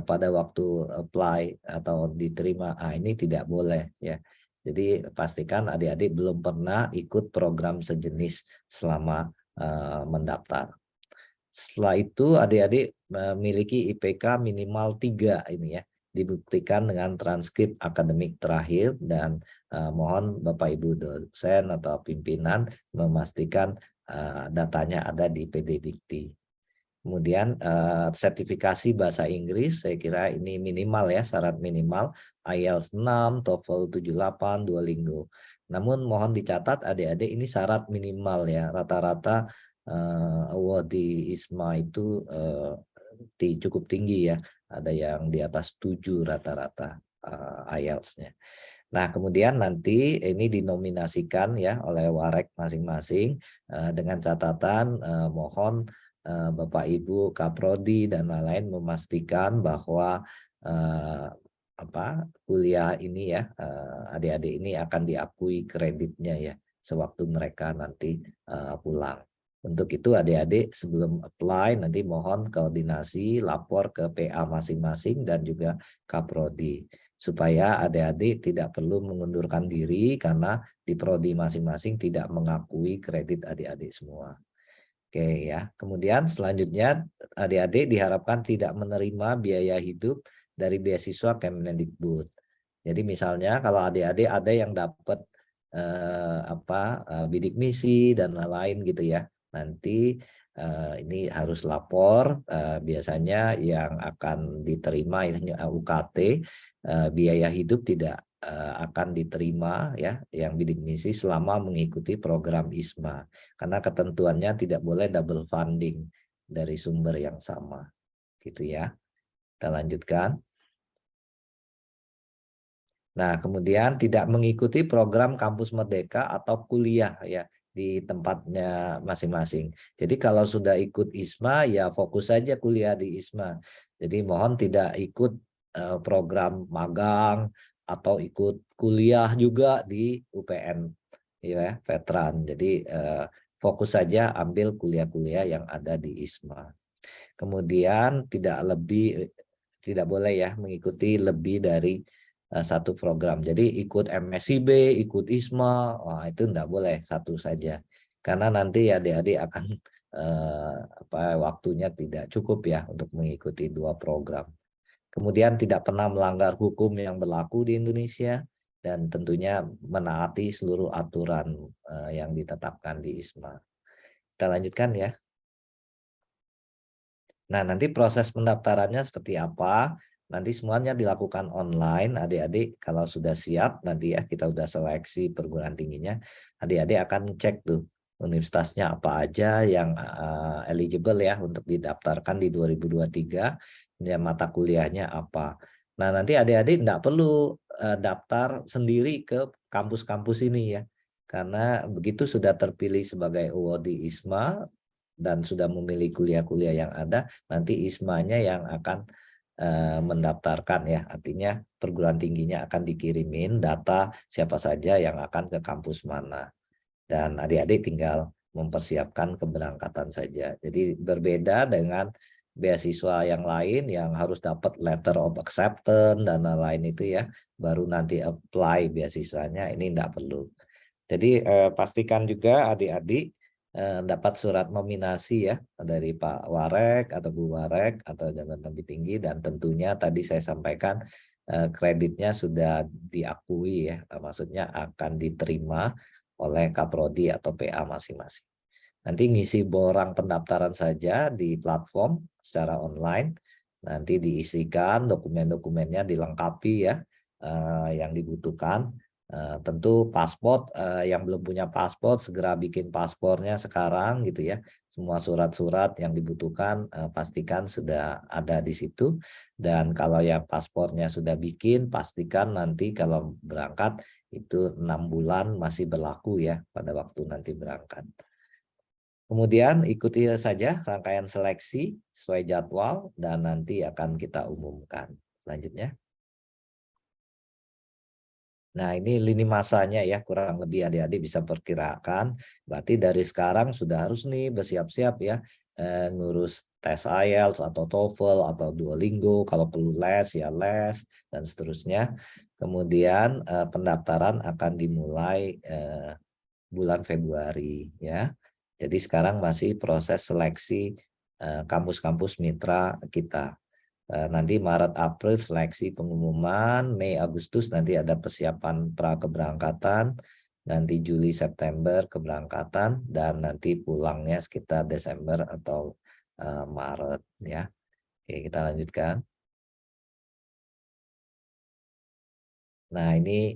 pada waktu apply atau diterima, ini tidak boleh ya. Jadi pastikan adik-adik belum pernah ikut program sejenis selama mendaftar. Setelah itu adik-adik memiliki IPK minimal 3 ini ya, dibuktikan dengan transkrip akademik terakhir, dan mohon Bapak Ibu dosen atau pimpinan memastikan datanya ada di PD Dikti. Kemudian sertifikasi bahasa Inggris, saya kira ini minimal ya, syarat minimal IELTS 6, TOEFL 78, Duolingo. Namun mohon dicatat adik-adik ini syarat minimal ya, rata-rata award di ISMA itu cukup tinggi ya, ada yang di atas 7 rata-rata IELTS-nya. Nah, kemudian nanti ini dinominasikan ya oleh warek masing-masing, dengan catatan mohon Bapak Ibu Kaprodi dan lain-lain memastikan bahwa kuliah ini ya, adik-adik ini akan diakui kreditnya ya sewaktu mereka nanti pulang. Untuk itu adik-adik sebelum apply nanti mohon koordinasi lapor ke PA masing-masing dan juga Kaprodi, supaya adik-adik tidak perlu mengundurkan diri karena di prodi masing-masing tidak mengakui kredit adik-adik semua. Oke ya. Kemudian selanjutnya adik-adik diharapkan tidak menerima biaya hidup dari beasiswa Kemendikbud. Jadi misalnya kalau adik-adik ada yang dapat bidik misi dan lain-lain gitu ya, nanti ini harus lapor. Biasanya yang akan diterima ini UKT, biaya hidup tidak akan diterima ya yang bidik misi selama mengikuti program ISMA, karena ketentuannya tidak boleh double funding dari sumber yang sama gitu ya. Kita lanjutkan. Nah, kemudian tidak mengikuti program kampus merdeka atau kuliah ya di tempatnya masing-masing. Jadi kalau sudah ikut ISMA ya fokus saja kuliah di ISMA. Jadi mohon tidak ikut program magang atau ikut kuliah juga di UPN ya, veteran. Jadi fokus saja ambil kuliah-kuliah yang ada di ISMA. Kemudian tidak boleh ya mengikuti lebih dari satu program. Jadi ikut MSIB, ikut ISMA, itu enggak boleh, satu saja. Karena nanti adik-adik akan waktunya tidak cukup ya untuk mengikuti 2 program. Kemudian tidak pernah melanggar hukum yang berlaku di Indonesia, dan tentunya menaati seluruh aturan yang ditetapkan di ISMA. Kita lanjutkan ya. Nah, nanti proses pendaftarannya seperti apa? Nanti semuanya dilakukan online. Adik-adik kalau sudah siap, nanti ya kita udah seleksi perguruan tingginya, adik-adik akan cek tuh universitasnya apa aja yang eligible ya untuk didaftarkan di 2023, ya, mata kuliahnya apa. Nah, nanti adik-adik enggak perlu daftar sendiri ke kampus-kampus ini ya, karena begitu sudah terpilih sebagai award di ISMA dan sudah memilih kuliah-kuliah yang ada, nanti ISMA-nya yang akan mendaftarkan ya, artinya perguruan tingginya akan dikirimin data siapa saja yang akan ke kampus mana, dan adik-adik tinggal mempersiapkan keberangkatan saja. Jadi berbeda dengan beasiswa yang lain yang harus dapat letter of acceptance dan lain-lain itu ya, baru nanti apply beasiswanya, ini tidak perlu. Jadi pastikan juga adik-adik dapat surat nominasi ya dari Pak Warek atau Bu Warek atau jabatan lebih tinggi, dan tentunya tadi saya sampaikan kreditnya sudah diakui ya, maksudnya akan diterima oleh Kaprodi atau PA masing-masing. Nanti ngisi borang pendaftaran saja di platform secara online, nanti diisikan dokumen-dokumennya, dilengkapi ya yang dibutuhkan. Tentu paspor, yang belum punya paspor segera bikin paspornya sekarang gitu ya. Semua surat-surat yang dibutuhkan pastikan sudah ada di situ, dan kalau yang paspornya sudah bikin, pastikan nanti kalau berangkat itu 6 bulan masih berlaku ya pada waktu nanti berangkat. Kemudian ikuti saja rangkaian seleksi sesuai jadwal dan nanti akan kita umumkan. Selanjutnya. Nah, ini lini masanya ya, kurang lebih adik-adik bisa perkirakan. Berarti dari sekarang sudah harus nih bersiap-siap ya, ngurus tes IELTS atau TOEFL atau Duolingo, kalau perlu les ya les, dan seterusnya. Kemudian pendaftaran akan dimulai bulan Februari ya. Jadi sekarang masih proses seleksi kampus-kampus mitra kita. Nanti Maret April seleksi pengumuman, Mei Agustus nanti ada persiapan pra keberangkatan, nanti Juli September keberangkatan, dan nanti pulangnya sekitar Desember atau Maret ya. Oke, kita lanjutkan. Nah, ini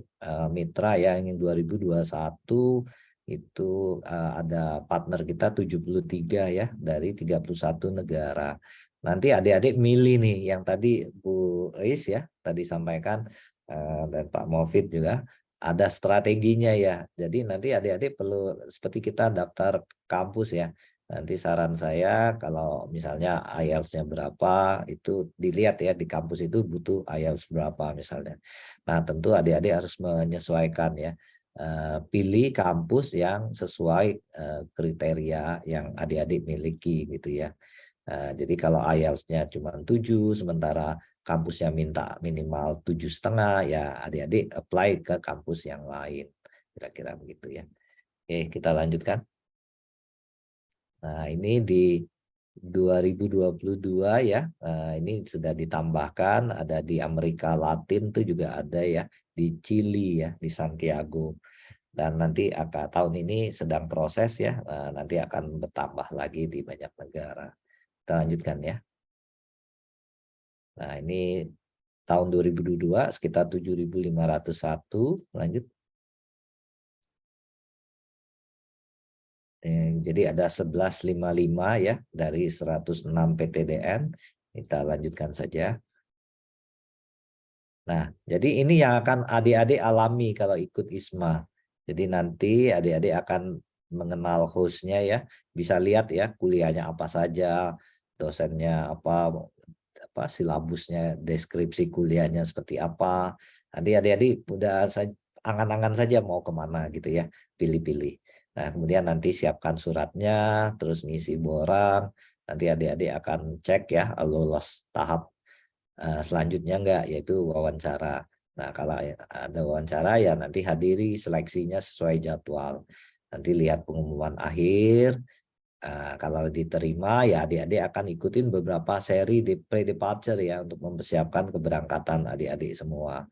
mitra ya, yang 2021 itu ada partner kita 73 ya, dari 31 negara. Nanti adik-adik milih nih, yang tadi Bu Is ya, tadi sampaikan, dan Pak Mofid juga, ada strateginya ya. Jadi nanti adik-adik perlu, seperti kita daftar kampus ya, nanti saran saya kalau misalnya IELTS-nya berapa, itu dilihat ya, di kampus itu butuh IELTS berapa misalnya. Nah, tentu adik-adik harus menyesuaikan ya. Pilih kampus yang sesuai kriteria yang adik-adik miliki gitu ya. Jadi kalau IELTS-nya cuma 7, sementara kampusnya minta minimal 7,5, ya adik-adik apply ke kampus yang lain. Kira-kira begitu ya. Oke, kita lanjutkan. Nah, ini di 2022 ya, ini sudah ditambahkan, ada di Amerika Latin tuh juga ada ya, di Chili ya, di Santiago. Dan nanti tahun ini sedang proses ya, nanti akan bertambah lagi di banyak negara. Kita lanjutkan ya. Nah, ini tahun 2022 sekitar 7.501, lanjut. Jadi ada 1155 ya dari 106 PTDN. Kita lanjutkan saja. Nah, jadi ini yang akan adik-adik alami kalau ikut ISMA. Jadi nanti adik-adik akan mengenal hostnya ya, bisa lihat ya kuliahnya apa saja, dosennya apa silabusnya, deskripsi kuliahnya seperti apa. Nanti adik-adik udah angan-angan saja mau kemana gitu ya, pilih-pilih. Nah, kemudian nanti siapkan suratnya, terus ngisi borang. Nanti adik-adik akan cek ya, lolos tahap selanjutnya enggak, yaitu wawancara. Nah, kalau ada wawancara ya nanti hadiri seleksinya sesuai jadwal. Nanti lihat pengumuman akhir. Kalau diterima ya adik-adik akan ikutin beberapa seri di pre-departure ya untuk mempersiapkan keberangkatan adik-adik semua.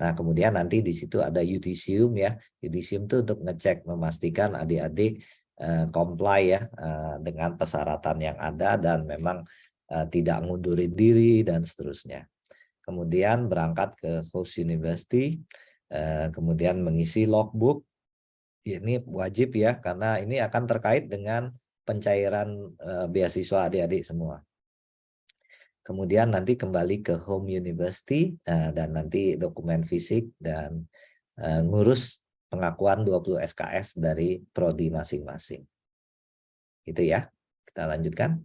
Nah, kemudian nanti di situ ada Yudisium ya. Yudisium itu untuk ngecek, memastikan adik-adik comply ya dengan persyaratan yang ada dan memang tidak ngundurin diri dan seterusnya. Kemudian berangkat ke host university, kemudian mengisi logbook. Ini wajib ya, karena ini akan terkait dengan pencairan beasiswa adik-adik semua. Kemudian nanti kembali ke home university dan nanti dokumen fisik dan ngurus pengakuan 20 SKS dari prodi masing-masing. Gitu ya. Kita lanjutkan.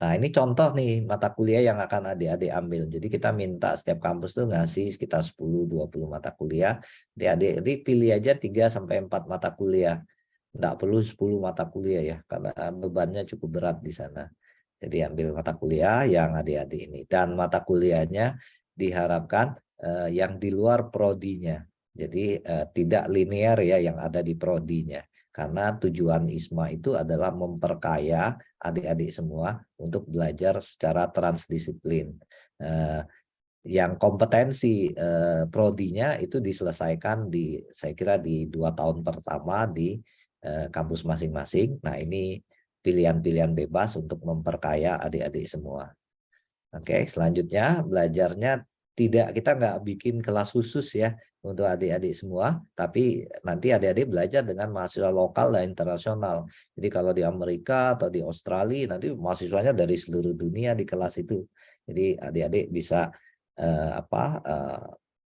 Nah, ini contoh nih mata kuliah yang akan adik-adik ambil. Jadi kita minta setiap kampus tuh ngasih sekitar 10-20 mata kuliah. Adik-adik pilih aja 3-4 mata kuliah. Nggak perlu 10 mata kuliah ya, karena bebannya cukup berat di sana. Jadi ambil mata kuliah yang adik-adik ini. Dan mata kuliahnya diharapkan yang di luar prodinya. Jadi tidak linear ya yang ada di prodinya. Karena tujuan ISMA itu adalah memperkaya adik-adik semua untuk belajar secara transdisiplin. Yang kompetensi prodinya itu diselesaikan saya kira di 2 tahun pertama di kampus masing-masing. Nah, ini pilihan-pilihan bebas untuk memperkaya adik-adik semua. Oke, selanjutnya belajarnya kita nggak bikin kelas khusus ya untuk adik-adik semua, tapi nanti adik-adik belajar dengan mahasiswa lokal dan internasional. Jadi kalau di Amerika atau di Australia nanti mahasiswanya dari seluruh dunia di kelas itu. Jadi adik-adik bisa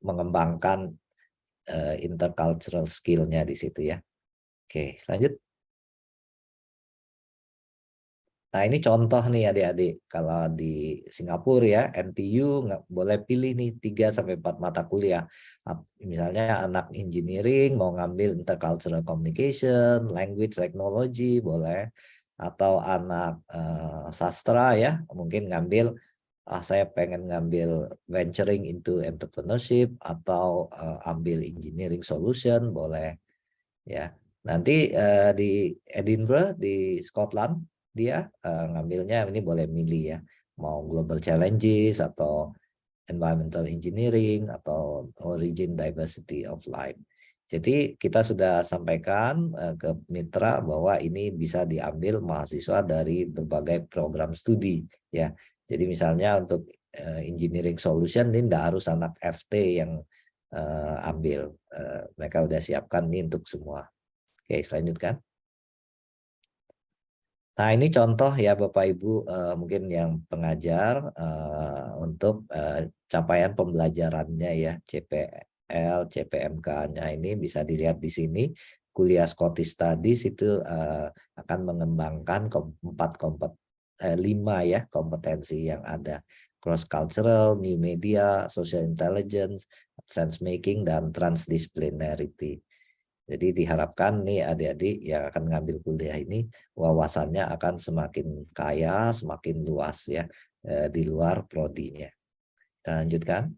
mengembangkan intercultural skill-nya di situ ya. Oke, lanjut. Nah, ini contoh nih adik-adik. Kalau di Singapura ya, NTU nggak boleh pilih nih 3-4 mata kuliah. Misalnya anak engineering mau ngambil intercultural communication, language technology boleh. Atau anak sastra ya, mungkin ngambil, saya pengen ngambil venturing into entrepreneurship atau ambil engineering solution boleh. Ya, nanti di Edinburgh di Scotland dia ngambilnya ini boleh milih ya, mau global challenges atau environmental engineering atau origin diversity of life. Jadi kita sudah sampaikan ke mitra bahwa ini bisa diambil mahasiswa dari berbagai program studi ya. Jadi misalnya untuk engineering solution ini tidak harus anak FT yang ambil, mereka udah siapkan ini untuk semua. Oke, selanjutkan. Nah, ini contoh ya Bapak Ibu, mungkin yang pengajar untuk capaian pembelajarannya ya, CPL, CPMK-nya ini bisa dilihat di sini. Kuliah Scottish Studies itu akan mengembangkan 5 ya kompetensi yang ada. Cross cultural, new media, social intelligence, sense making, dan transdisciplinarity. Jadi diharapkan nih adik-adik yang akan ngambil kuliah ini wawasannya akan semakin kaya, semakin luas ya di luar prodinya. Kita lanjutkan.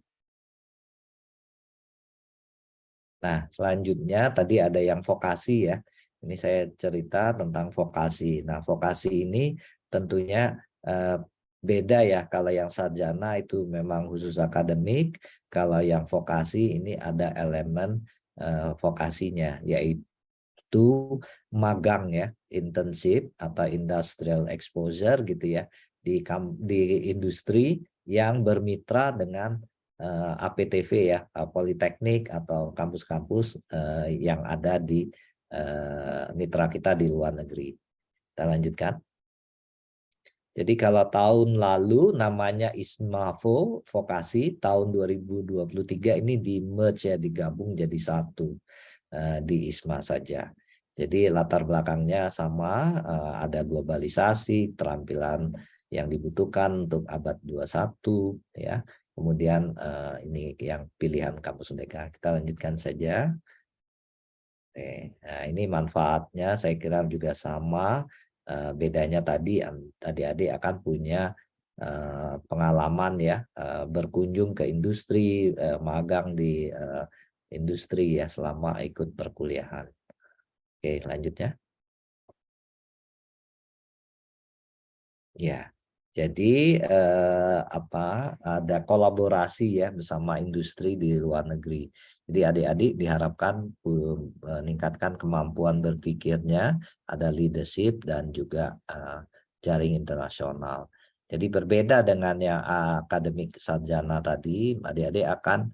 Nah, selanjutnya tadi ada yang vokasi ya. Ini saya cerita tentang vokasi. Nah, vokasi ini tentunya beda ya. Kalau yang sarjana itu memang khusus akademik. Kalau yang vokasi ini ada elemen vokasinya, yaitu magang ya, internship atau industrial exposure gitu ya, di industri yang bermitra dengan APTV ya, politeknik atau kampus-kampus yang ada di mitra kita di luar negeri. Kita lanjutkan. Jadi kalau tahun lalu namanya ISMAVO vokasi, tahun 2023 ini di merge ya, digabung jadi satu di ISMA saja. Jadi latar belakangnya sama, ada globalisasi, keterampilan yang dibutuhkan untuk abad 21 ya. Kemudian ini yang pilihan kampus Merdeka. Kita lanjutkan saja. Nah, ini manfaatnya saya kira juga sama. Bedanya tadi adik-adik akan punya pengalaman ya, berkunjung ke industri, magang di industri ya selama ikut perkuliahan. Oke, lanjutnya. Ya, jadi ada kolaborasi ya bersama industri di luar negeri. Jadi adik-adik diharapkan meningkatkan kemampuan berpikirnya, ada leadership dan juga jaring internasional. Jadi berbeda dengan yang akademik sarjana tadi, adik-adik akan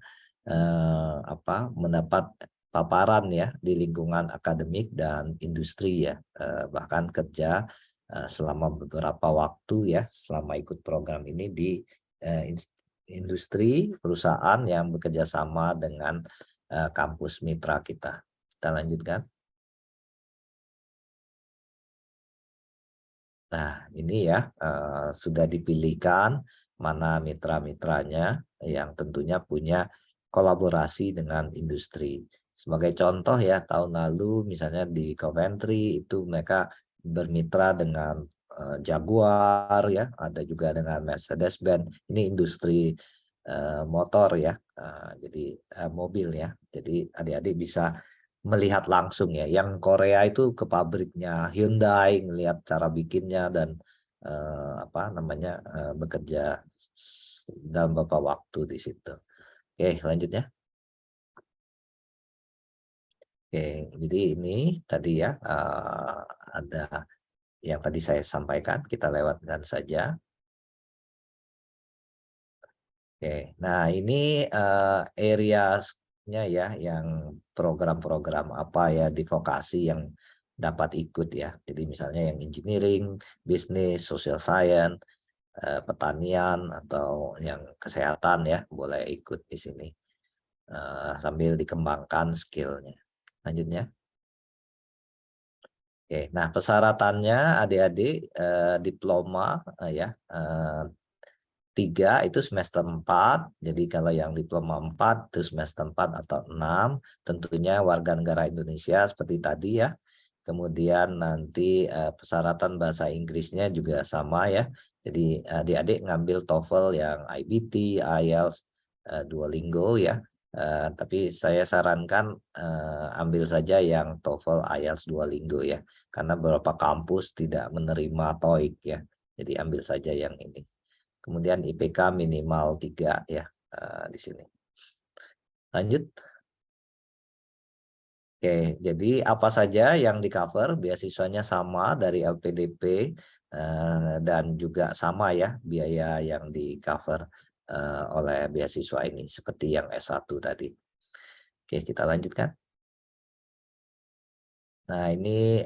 mendapat paparan ya di lingkungan akademik dan industri ya, bahkan kerja selama beberapa waktu ya, selama ikut program ini di industri perusahaan yang bekerja sama dengan kampus mitra kita. Kita lanjutkan. Nah, ini ya sudah dipilihkan mana mitra-mitranya yang tentunya punya kolaborasi dengan industri. Sebagai contoh ya, tahun lalu misalnya di Coventry itu mereka bermitra dengan Jaguar ya, ada juga dengan Mercedes-Benz. Ini industri motor ya, jadi mobil ya. Jadi adik-adik bisa melihat langsung ya. Yang Korea itu ke pabriknya Hyundai, ngelihat cara bikinnya dan bekerja dalam beberapa waktu di situ. Oke, lanjutnya. Oke, jadi ini tadi ya ada yang tadi saya sampaikan, kita lewatkan saja. Oke, nah ini area-nya ya, yang program-program apa ya di vokasi yang dapat ikut ya. Jadi misalnya yang engineering, bisnis, social science, pertanian atau yang kesehatan ya boleh ikut di sini sambil dikembangkan skillnya. Lanjutnya. Oke, nah persyaratannya adik-adik diploma ya 3 itu semester 4. Jadi kalau yang diploma 4 itu semester 4 atau 6, tentunya warga negara Indonesia seperti tadi ya. Kemudian nanti persyaratan bahasa Inggrisnya juga sama ya. Jadi adik-adik ngambil TOEFL yang IBT, IELTS, Duolingo ya. Tapi saya sarankan ambil saja yang TOEFL, IELTS, Duolingo ya. Karena beberapa kampus tidak menerima TOEIC ya. Jadi ambil saja yang ini. Kemudian IPK minimal 3 ya di sini. Lanjut. Oke, jadi apa saja yang di cover? Beasiswanya sama dari LPDP dan juga sama ya biaya yang di cover oleh beasiswa ini seperti yang S1 tadi. Oke, kita lanjutkan. Nah, ini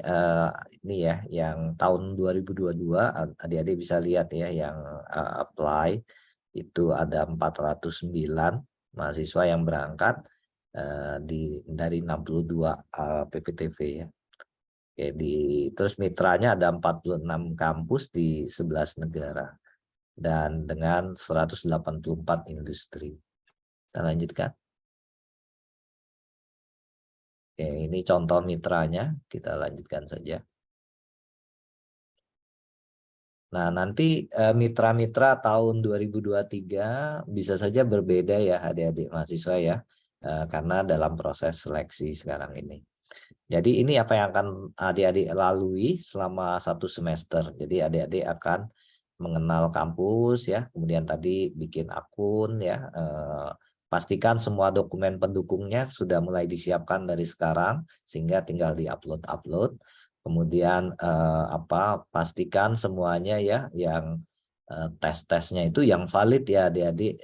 ya yang tahun 2022 adik-adik bisa lihat ya yang apply itu ada 409 mahasiswa yang berangkat dari 62 PPTV ya. Oke, terus mitranya ada 46 kampus di 11 negara dan dengan 184 industri. Kita lanjutkan. Oke, ini contoh mitranya, kita lanjutkan saja. Nah, nanti mitra-mitra tahun 2023 bisa saja berbeda ya adik-adik mahasiswa ya, karena dalam proses seleksi sekarang ini. Jadi ini apa yang akan adik-adik lalui selama 1 semester. Jadi adik-adik akan mengenal kampus ya, kemudian tadi bikin akun ya, pastikan semua dokumen pendukungnya sudah mulai disiapkan dari sekarang sehingga tinggal diupload. Kemudian pastikan semuanya ya yang tes-tesnya itu yang valid ya adik-adik,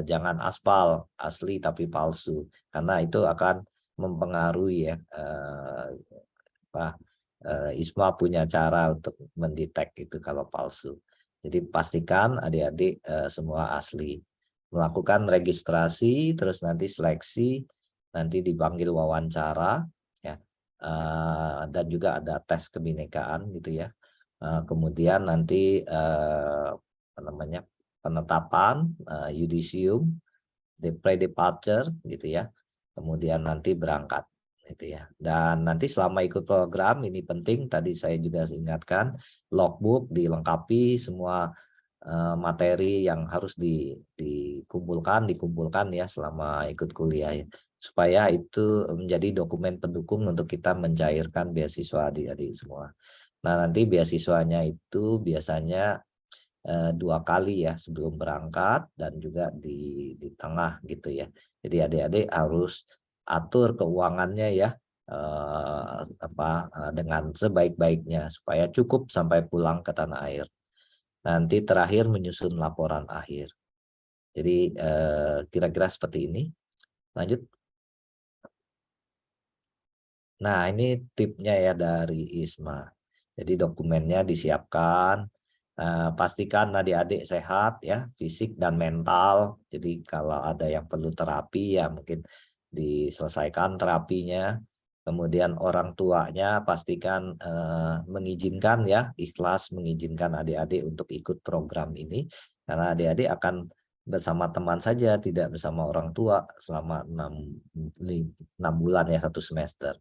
jangan aspal asli tapi palsu karena itu akan mempengaruhi ya ISMA punya cara untuk mendetek itu kalau palsu. Jadi pastikan adik-adik semua asli. Melakukan registrasi, terus nanti seleksi, nanti dipanggil wawancara, ya, dan juga ada tes kebinekaan gitu ya. Kemudian nanti penetapan, yudisium, pre-departure gitu ya. Kemudian nanti berangkat gitu ya. Dan nanti selama ikut program ini penting tadi saya juga ingatkan logbook dilengkapi semua materi yang harus dikumpulkan ya selama ikut kuliah ya. Supaya itu menjadi dokumen pendukung untuk kita mencairkan beasiswa adik-adik semua. Nah, nanti beasiswanya itu biasanya 2 kali ya sebelum berangkat dan juga di tengah gitu ya. Jadi adik-adik harus atur keuangannya ya dengan sebaik-baiknya supaya cukup sampai pulang ke tanah air. Nanti terakhir menyusun laporan akhir. Jadi kira-kira seperti ini. Lanjut. Nah, ini tipnya ya dari ISMA. Jadi dokumennya disiapkan. Pastikan adik-adik sehat ya, fisik dan mental. Jadi kalau ada yang perlu terapi ya mungkin diselesaikan terapinya. Kemudian orang tuanya pastikan mengizinkan ya, ikhlas mengizinkan adik-adik untuk ikut program ini. Karena adik-adik akan bersama teman saja, tidak bersama orang tua selama 6 bulan ya, 1 semester.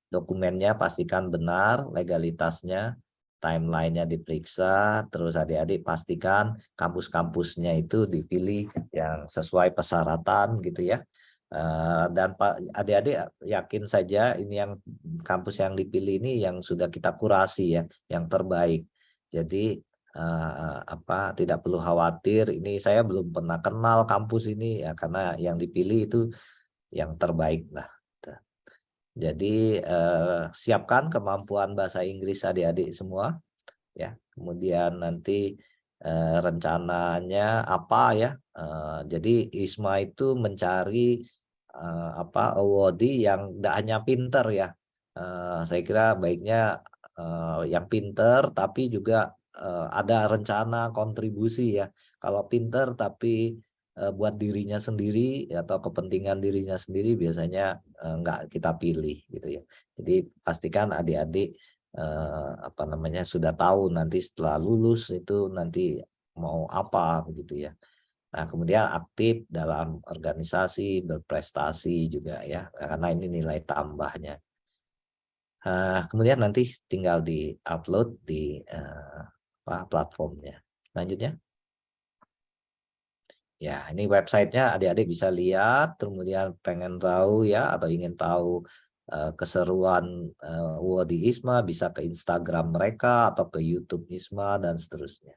Dokumennya pastikan benar, legalitasnya, timeline-nya diperiksa, terus adik-adik pastikan kampus-kampusnya itu dipilih yang sesuai persyaratan gitu ya. Dan adik-adik yakin saja ini yang kampus yang dipilih ini yang sudah kita kurasi ya, yang terbaik. Jadi tidak perlu khawatir ini saya belum pernah kenal kampus ini ya, karena yang dipilih itu yang terbaik lah. Jadi siapkan kemampuan bahasa Inggris adik-adik semua ya. Kemudian nanti rencananya apa ya? Jadi ISMA itu mencari awardee yang tidak hanya pinter ya. Saya kira baiknya yang pinter tapi juga ada rencana kontribusi ya. Kalau pinter tapi buat dirinya sendiri atau kepentingan dirinya sendiri biasanya nggak kita pilih gitu ya. Jadi pastikan adik-adik apa namanya, sudah tahu nanti setelah lulus itu nanti mau apa begitu ya. Nah, kemudian aktif dalam organisasi, berprestasi juga ya, karena ini nilai tambahnya. Kemudian nanti tinggal di-upload di platformnya. Lanjutnya. Ya, ini websitenya adik-adik bisa lihat, kemudian pengen tahu ya, atau ingin tahu keseruan di ISMA, bisa ke Instagram mereka, atau ke YouTube ISMA, dan seterusnya.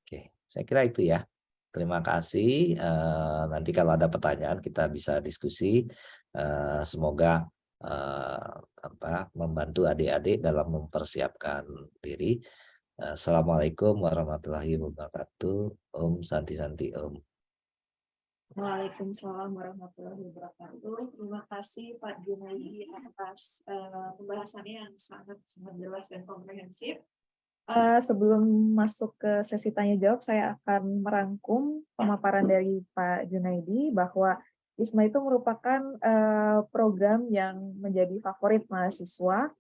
Oke, saya kira itu ya. Terima kasih. Nanti kalau ada pertanyaan kita bisa diskusi. Semoga membantu adik-adik dalam mempersiapkan diri. Assalamualaikum warahmatullahi wabarakatuh. Om Santi Santi Om. Waalaikumsalam warahmatullahi wabarakatuh. Terima kasih Pak Junaidi atas pembahasannya yang sangat jelas dan komprehensif. Sebelum masuk ke sesi tanya jawab, saya akan merangkum pemaparan dari Pak Junaidi bahwa ISMA itu merupakan program yang menjadi favorit mahasiswa,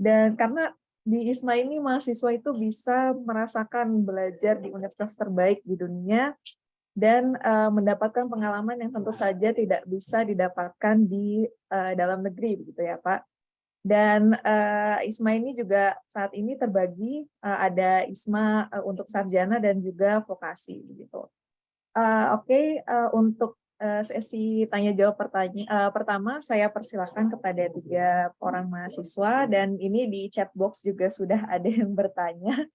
dan karena di ISMA ini mahasiswa itu bisa merasakan belajar di universitas terbaik di dunia dan mendapatkan pengalaman yang tentu saja tidak bisa didapatkan di dalam negeri, begitu ya Pak. Dan ISMA ini juga saat ini terbagi, ada ISMA untuk sarjana dan juga vokasi, begitu. Oke, untuk sesi tanya jawab pertama, saya persilakan kepada 3 orang mahasiswa, dan ini di chat box juga sudah ada yang bertanya.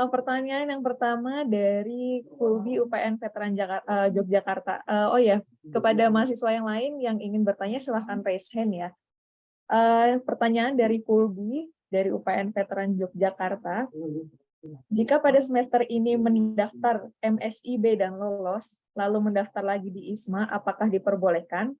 Pertanyaan yang pertama dari Kulbi UPN Veteran Yogyakarta. Oh ya, kepada mahasiswa yang lain yang ingin bertanya silahkan raise hand ya. Pertanyaan dari Kulbi dari UPN Veteran Yogyakarta. Jika pada semester ini mendaftar MSIB dan lolos, lalu mendaftar lagi di ISMA, apakah diperbolehkan?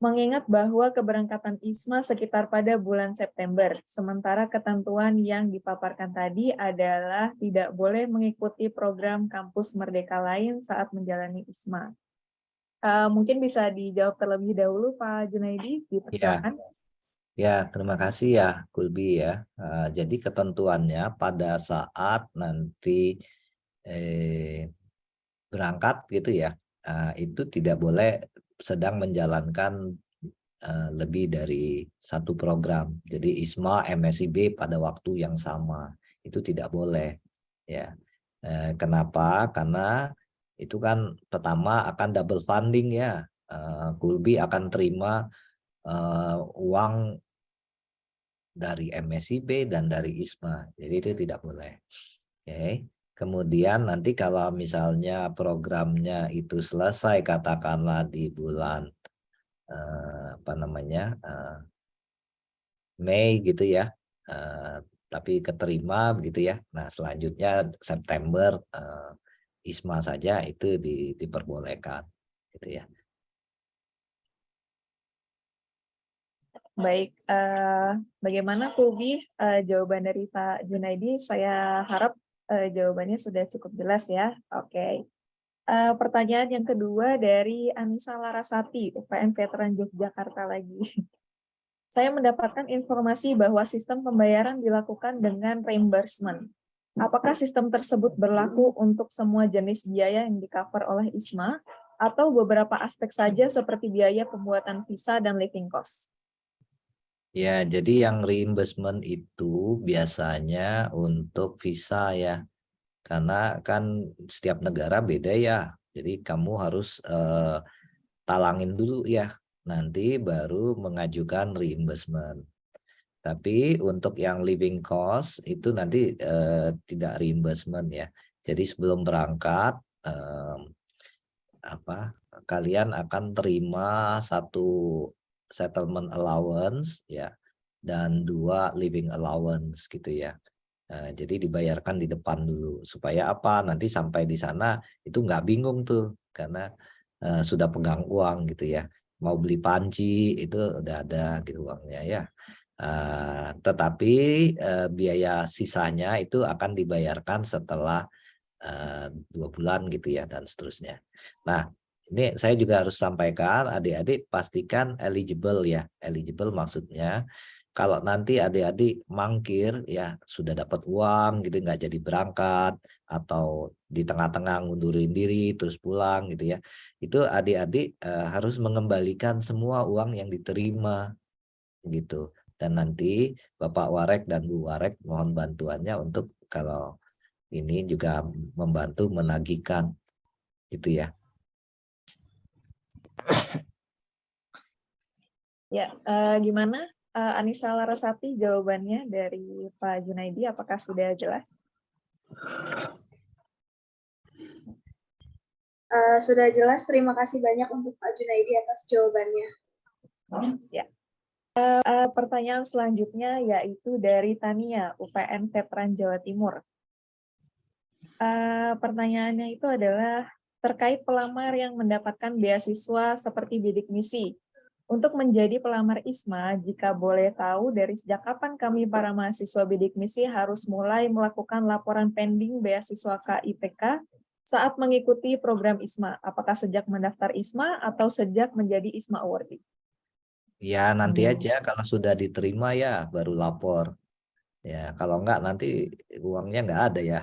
Mengingat bahwa keberangkatan ISMA sekitar pada bulan September, sementara ketentuan yang dipaparkan tadi adalah tidak boleh mengikuti program kampus merdeka lain saat menjalani ISMA. Mungkin bisa dijawab terlebih dahulu Pak Junaidi, dipersilakan. Ya, terima kasih ya Kulbi ya. Jadi ketentuannya pada saat nanti berangkat gitu ya, itu tidak boleh sedang menjalankan lebih dari satu program. Jadi ISMA, MSIB pada waktu yang sama itu tidak boleh ya. Kenapa? Karena itu kan pertama akan double funding ya. Kulbi akan terima uang dari MSIB dan dari ISMA, jadi itu tidak boleh. Oke. Kemudian nanti kalau misalnya programnya itu selesai katakanlah di bulan Mei gitu ya, tapi keterima begitu ya. Nah selanjutnya September ISMA saja itu diperbolehkan gitu ya. Baik, bagaimana Kulbi jawaban dari Pak Junaidi? Saya harap jawabannya sudah cukup jelas ya. Oke. Pertanyaan yang kedua dari Anissa Larasati, UPN Veteran Yogyakarta lagi. Saya mendapatkan informasi bahwa sistem pembayaran dilakukan dengan reimbursement. Apakah sistem tersebut berlaku untuk semua jenis biaya yang di-cover oleh ISMA atau beberapa aspek saja seperti biaya pembuatan visa dan living cost? Ya, jadi yang reimbursement itu biasanya untuk visa ya, karena kan setiap negara beda ya, jadi kamu harus talangin dulu ya, nanti baru mengajukan reimbursement. Tapi untuk yang living cost itu nanti tidak reimbursement ya, jadi sebelum berangkat kalian akan terima 1 settlement allowance ya, dan 2 living allowance gitu ya. Jadi dibayarkan di depan dulu supaya apa, nanti sampai di sana itu nggak bingung tuh, karena sudah pegang uang gitu ya. Mau beli panci itu udah ada gitu uangnya ya. Tetapi biaya sisanya itu akan dibayarkan setelah 2 bulan gitu ya, dan seterusnya. Nah, ini saya juga harus sampaikan, adik-adik pastikan eligible ya. Eligible maksudnya kalau nanti adik-adik mangkir ya sudah dapat uang gitu nggak jadi berangkat atau di tengah-tengah ngundurin diri terus pulang gitu ya, itu adik-adik harus mengembalikan semua uang yang diterima gitu. Dan nanti Bapak Warek dan Bu Warek mohon bantuannya untuk kalau ini juga membantu menagihkan gitu ya. Ya, gimana Anissa Larasati jawabannya dari Pak Junaidi, apakah sudah jelas? Sudah jelas, terima kasih banyak untuk Pak Junaidi atas jawabannya. Ya. Pertanyaan selanjutnya yaitu dari Tania, UPN Veteran Jawa Timur. Pertanyaannya itu adalah terkait pelamar yang mendapatkan beasiswa seperti bidik misi. Untuk menjadi pelamar ISMA, jika boleh tahu dari sejak kapan kami para mahasiswa bidik misi harus mulai melakukan laporan pending beasiswa KIPK saat mengikuti program ISMA? Apakah sejak mendaftar ISMA atau sejak menjadi ISMA awardee? Ya nanti aja kalau sudah diterima ya baru lapor. Ya kalau enggak nanti uangnya enggak ada ya,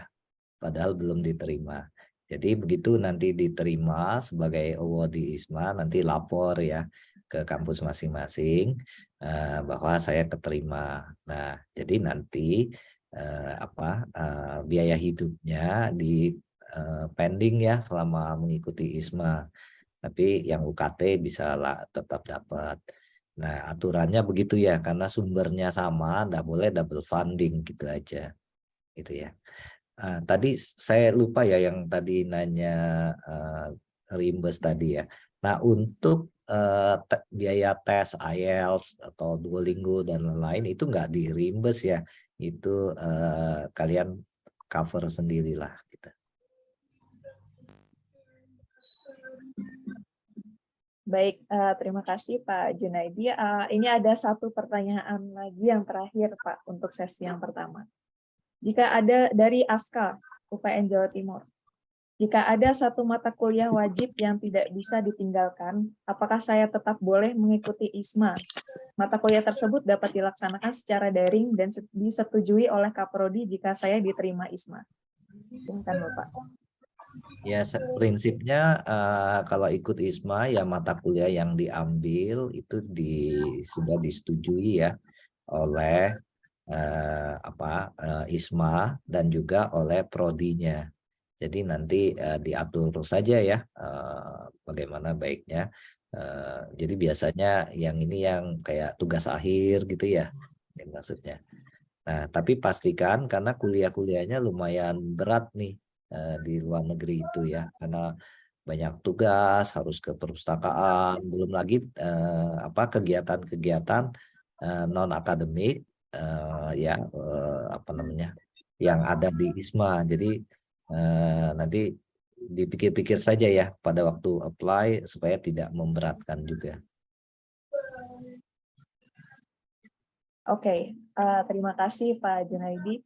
padahal belum diterima. Jadi begitu nanti diterima sebagai awardee ISMA, nanti lapor ya ke kampus masing-masing bahwa saya keterima. Nah, jadi nanti biaya hidupnya di pending ya selama mengikuti ISMA. Tapi yang UKT bisa tetap dapat. Nah, aturannya begitu ya, karena sumbernya sama, enggak boleh double funding gitu aja. Gitu ya. Tadi saya lupa ya yang tadi nanya reimburse tadi ya. Nah, untuk biaya tes IELTS atau Duolingo dan lain-lain itu nggak di reimburse ya. Itu kalian cover sendirilah gitu. Baik, terima kasih Pak Junaidi. Ini ada satu pertanyaan lagi yang terakhir Pak untuk sesi yang pertama. Jika ada dari Aska, UPN Jawa Timur, jika ada satu mata kuliah wajib yang tidak bisa ditinggalkan, apakah saya tetap boleh mengikuti ISMA? Mata kuliah tersebut dapat dilaksanakan secara daring dan disetujui oleh Kaprodi jika saya diterima ISMA. Silakan Bapak. Ya, prinsipnya kalau ikut ISMA ya mata kuliah yang diambil itu sudah disetujui ya oleh ISMA dan juga oleh prodinya. Jadi nanti diatur saja ya bagaimana baiknya. Jadi biasanya yang ini yang kayak tugas akhir gitu ya maksudnya. Nah, tapi pastikan karena kuliah-kuliahnya lumayan berat nih di luar negeri itu ya, karena banyak tugas, harus ke perpustakaan, belum lagi kegiatan-kegiatan non akademik yang ada di ISMA. Jadi nanti dipikir-pikir saja ya pada waktu apply supaya tidak memberatkan juga. Oke, terima kasih Pak Junaidi.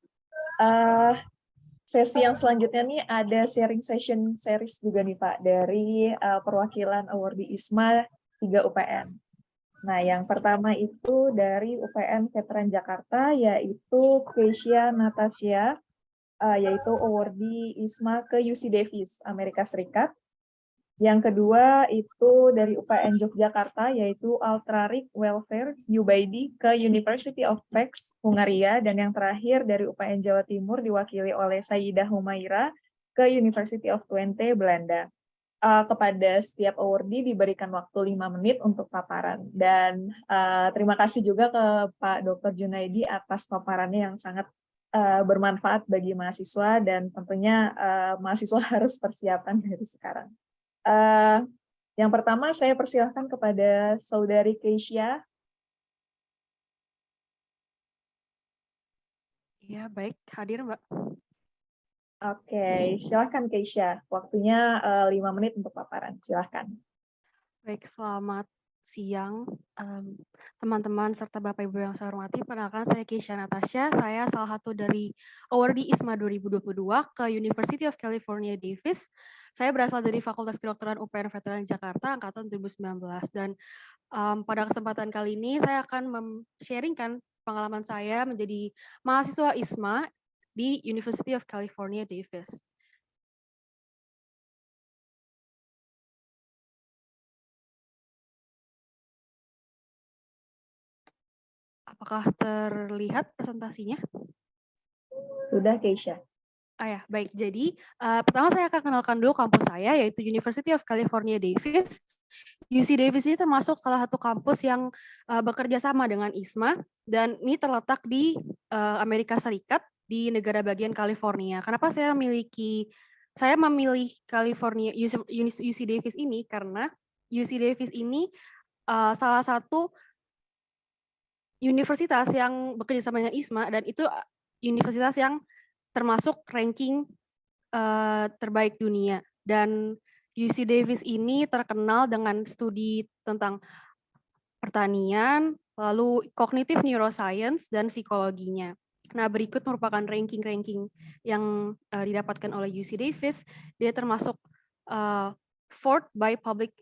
Sesi yang selanjutnya nih ada sharing session series juga nih Pak dari perwakilan awardee ISMA 3 UPN. Nah, yang pertama itu dari UPN Veteran Jakarta yaitu Keisha Natasha, yaitu awardee ISMA ke UC Davis, Amerika Serikat. Yang kedua itu dari UPN Yogyakarta yaitu Altrarik Welfare Ubaidi ke University of Pax, Hungaria, dan yang terakhir dari UPN Jawa Timur diwakili oleh Sayyidah Humaira ke University of Twente, Belanda. Kepada setiap awardee diberikan waktu 5 menit untuk paparan, dan terima kasih juga ke Pak Dr. Junaidi atas paparannya yang sangat bermanfaat bagi mahasiswa, dan tentunya mahasiswa harus persiapan dari sekarang. Yang pertama saya persilahkan kepada Saudari Keisha. Iya, baik. Hadir, Mbak. Oke, silahkan Keisha. Waktunya 5 menit untuk paparan. Silahkan. Baik, selamat siang teman-teman serta Bapak Ibu yang saya hormati. Perkenalkan, saya Keisha Natasha. Saya salah satu dari awardee ISMA 2022 ke University of California, Davis. Saya berasal dari Fakultas Kedokteran UPN Veteran Jakarta angkatan 2019, dan pada kesempatan kali ini saya akan sharingkan pengalaman saya menjadi mahasiswa ISMA di University of California, Davis. Apakah terlihat presentasinya? Sudah, Keisha. Ya, baik. Jadi, pertama saya akan kenalkan dulu kampus saya, yaitu University of California, Davis. UC Davis ini termasuk salah satu kampus yang bekerja sama dengan ISMA, dan ini terletak di Amerika Serikat, di negara bagian California. Kenapa saya memilih California UC Davis ini? Karena UC Davis ini salah satu universitas yang bekerja sama dengan ISMA, dan itu universitas yang termasuk ranking terbaik dunia. Dan UC Davis ini terkenal dengan studi tentang pertanian, lalu cognitive neuroscience, dan psikologinya. Nah, berikut merupakan ranking-ranking yang didapatkan oleh UC Davis. Dia termasuk fourth by public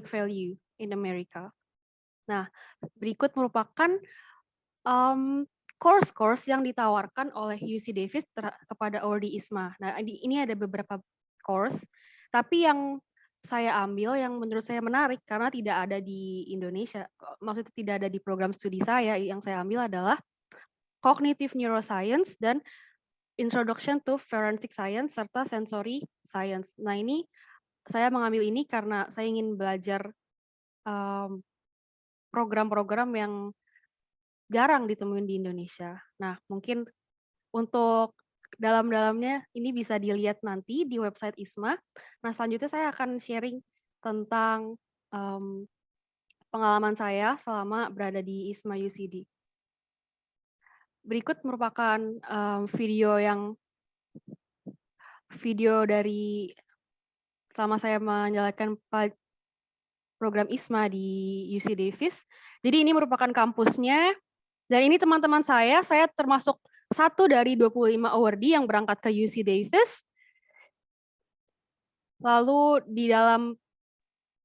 value in America. Nah, berikut merupakan course-course yang ditawarkan oleh UC Davis kepada awardee ISMA. Nah, ini ada beberapa course, tapi yang saya ambil yang menurut saya menarik karena tidak ada di Indonesia, maksudnya tidak ada di program studi saya, yang saya ambil adalah Cognitive Neuroscience dan Introduction to Forensic Science serta Sensory Science. Nah, ini saya mengambil ini karena saya ingin belajar program-program yang jarang ditemuin di Indonesia. Nah, mungkin untuk dalam-dalamnya ini bisa dilihat nanti di website ISMA. Nah, selanjutnya saya akan sharing tentang pengalaman saya selama berada di ISMA UCD. Berikut merupakan video dari selama saya menjalankan program ISMA di UC Davis. Jadi ini merupakan kampusnya, dan ini teman-teman saya termasuk satu dari 25 awardee yang berangkat ke UC Davis. Lalu di dalam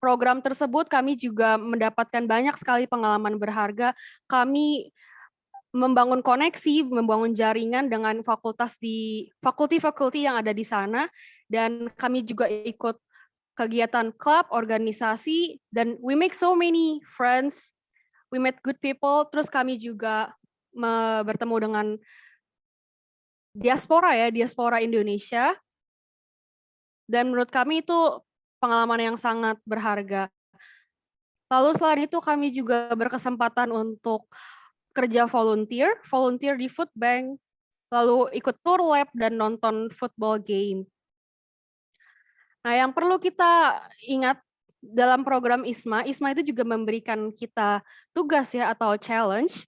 program tersebut kami juga mendapatkan banyak sekali pengalaman berharga. Kami membangun koneksi, membangun jaringan dengan fakulti-fakulti yang ada di sana, dan kami juga ikut kegiatan klub, organisasi, dan we make so many friends, we met good people. Terus kami juga bertemu dengan diaspora Indonesia, dan menurut kami itu pengalaman yang sangat berharga. Lalu selain itu kami juga berkesempatan untuk kerja volunteer di food bank, lalu ikut tour lab dan nonton football game. Nah, yang perlu kita ingat dalam program ISMA itu juga memberikan kita tugas ya atau challenge.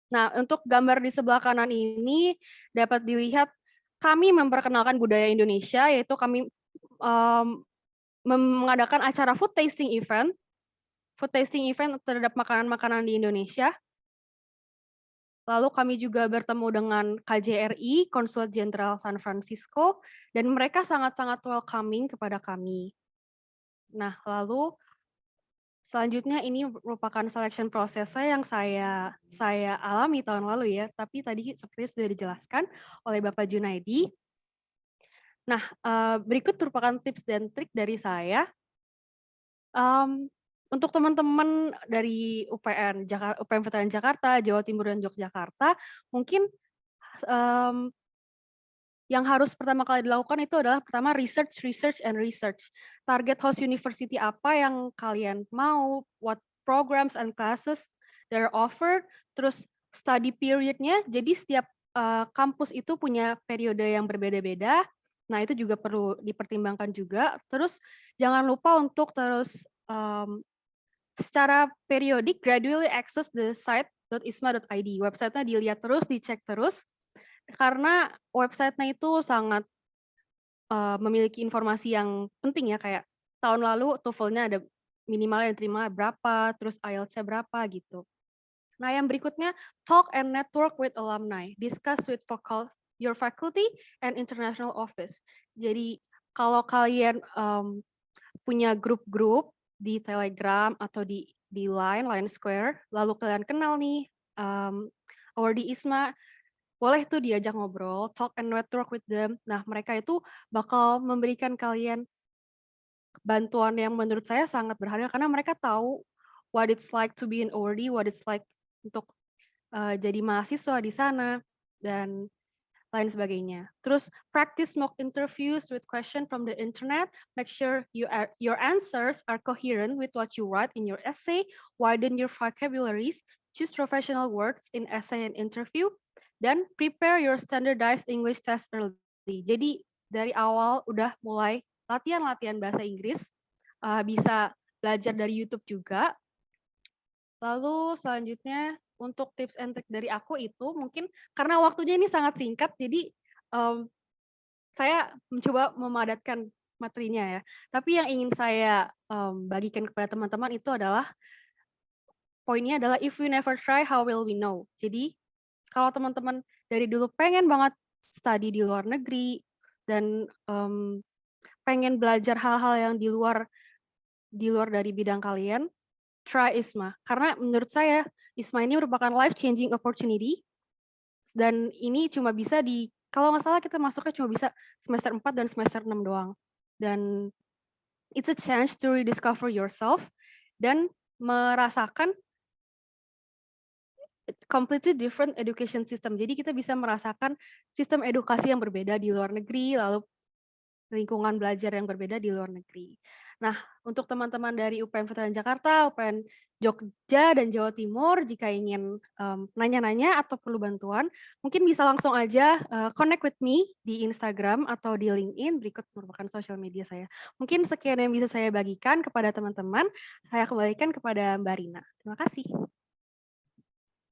Nah, untuk gambar di sebelah kanan ini dapat dilihat kami memperkenalkan budaya Indonesia, yaitu kami mengadakan acara food tasting event terhadap makanan-makanan di Indonesia. Lalu kami juga bertemu dengan KJRI, Konsulat Jenderal San Francisco, dan mereka sangat-sangat welcoming kepada kami. Nah, lalu selanjutnya ini merupakan selection process yang saya alami tahun lalu ya, tapi tadi seperti sudah dijelaskan oleh Bapak Junaidi. Nah, berikut merupakan tips dan trik dari saya. Untuk teman-teman dari UPN Veteran Jakarta, Jawa Timur, dan Yogyakarta, mungkin yang harus pertama kali dilakukan itu adalah pertama research. Target host university apa yang kalian mau, what programs and classes that are offered, terus study periodnya. Jadi setiap kampus itu punya periode yang berbeda-beda. Nah, itu juga perlu dipertimbangkan juga. Terus jangan lupa untuk terus secara periodik gradually access the site.isma.id. Website-nya dilihat terus, dicek terus, karena website-nya itu sangat memiliki informasi yang penting ya, kayak tahun lalu TOEFL-nya ada minimal yang terima berapa, terus IELTS-nya berapa gitu. Nah, yang berikutnya, talk and network with alumni. Discuss with your faculty and international office. Jadi kalau kalian punya grup-grup di Telegram atau di Line Square, lalu kalian kenal nih awardee ISMA, boleh tuh diajak ngobrol, talk and network with them. Nah, mereka itu bakal memberikan kalian bantuan yang menurut saya sangat berharga karena mereka tahu what it's like to be an awardee, what it's like untuk jadi mahasiswa di sana dan lain sebagainya. Terus practice mock interviews with question from the internet. Make sure your answers are coherent with what you write in your essay. Widen your vocabularies. Choose professional words in essay and interview. Dan prepare your standardized English test early. Jadi dari awal udah mulai latihan-latihan bahasa Inggris. Bisa belajar dari YouTube juga. Lalu selanjutnya untuk tips and trick dari aku itu mungkin karena waktunya ini sangat singkat, jadi saya mencoba memadatkan materinya ya. Tapi yang ingin saya bagikan kepada teman-teman itu adalah poinnya adalah if we never try, how will we know? Jadi kalau teman-teman dari dulu pengen banget study di luar negeri dan pengen belajar hal-hal yang di luar dari bidang kalian, try ISMA. Karena menurut saya ISMA ini merupakan life-changing opportunity dan ini cuma bisa kalau nggak salah kita masuknya cuma bisa semester 4 dan semester 6 doang. Dan it's a chance to rediscover yourself dan merasakan completely different education system. Jadi kita bisa merasakan sistem edukasi yang berbeda di luar negeri, lalu lingkungan belajar yang berbeda di luar negeri. Nah, untuk teman-teman dari UPN Veteran Jakarta, UPN Jogja, dan Jawa Timur, jika ingin nanya-nanya atau perlu bantuan, mungkin bisa langsung aja connect with me di Instagram atau di LinkedIn, berikut merupakan sosial media saya. Mungkin sekian yang bisa saya bagikan kepada teman-teman, saya kembalikan kepada Mbak Rina. Terima kasih.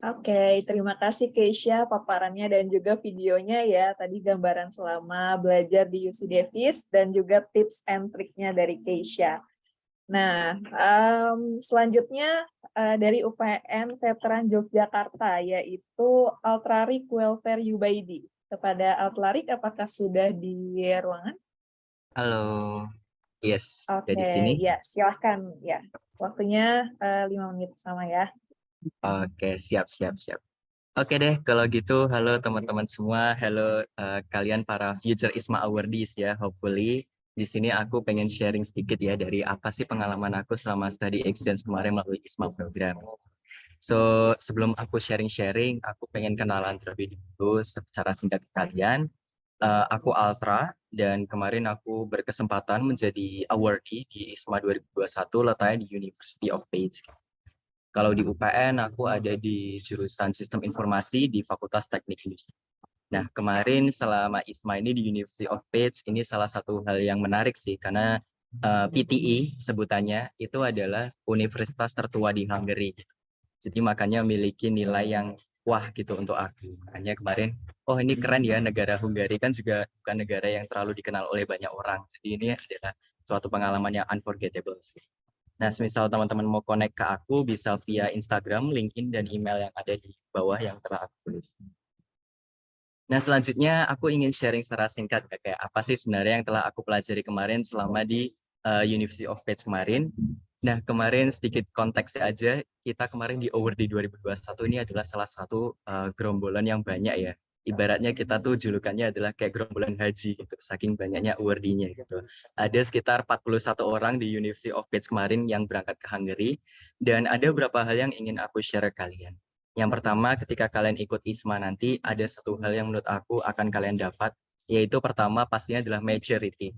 Oke, terima kasih Keisha paparannya dan juga videonya ya. Tadi gambaran selama belajar di UC Davis dan juga tips and triknya dari Keisha. Nah, selanjutnya dari UPN Veteran Yogyakarta yaitu Altrarik Welfare Yubaidi. Kepada Altrarik, apakah sudah di ruangan? Halo, yes, Oke, di sini. ya silahkan ya. Waktunya 5 menit sama ya. Oke, siap. Oke deh, kalau gitu, halo teman-teman semua, halo kalian para future ISMA awardees ya, hopefully. Di sini aku pengen sharing sedikit ya dari apa sih pengalaman aku selama study exchange kemarin melalui ISMA program. So, sebelum aku sharing-sharing, aku pengen kenalan terlebih dulu secara singkat ke kalian. Aku Altra, dan kemarin aku berkesempatan menjadi awardee di ISMA 2021, letaknya di University of Page. Kalau di UPN, aku ada di jurusan Sistem Informasi di Fakultas Teknik Industri. Nah, kemarin selama ISMA ini di University of Page, ini salah satu hal yang menarik sih, karena PTE sebutannya itu adalah universitas tertua di Hungary. Jadi makanya memiliki nilai yang wah gitu untuk aku. Makanya kemarin, oh ini keren ya, negara Hungary kan juga bukan negara yang terlalu dikenal oleh banyak orang. Jadi ini adalah suatu pengalaman yang unforgettable sih. Nah, misal teman-teman mau connect ke aku, bisa via Instagram, LinkedIn, dan email yang ada di bawah yang telah aku tulis. Nah, selanjutnya aku ingin sharing secara singkat kayak apa sih sebenarnya yang telah aku pelajari kemarin selama di University of Page kemarin. Nah, kemarin sedikit konteksnya aja, kita kemarin di awardee 2021 ini adalah salah satu gerombolan yang banyak ya. Ibaratnya kita tuh julukannya adalah kayak gerombolan haji gitu, saking banyaknya awardee-nya gitu. Ada sekitar 41 orang di University of Page kemarin yang berangkat ke Hungary, dan ada beberapa hal yang ingin aku share ke kalian. Yang pertama, ketika kalian ikut ISMA nanti, ada satu hal yang menurut aku akan kalian dapat, yaitu pertama pastinya adalah maturity.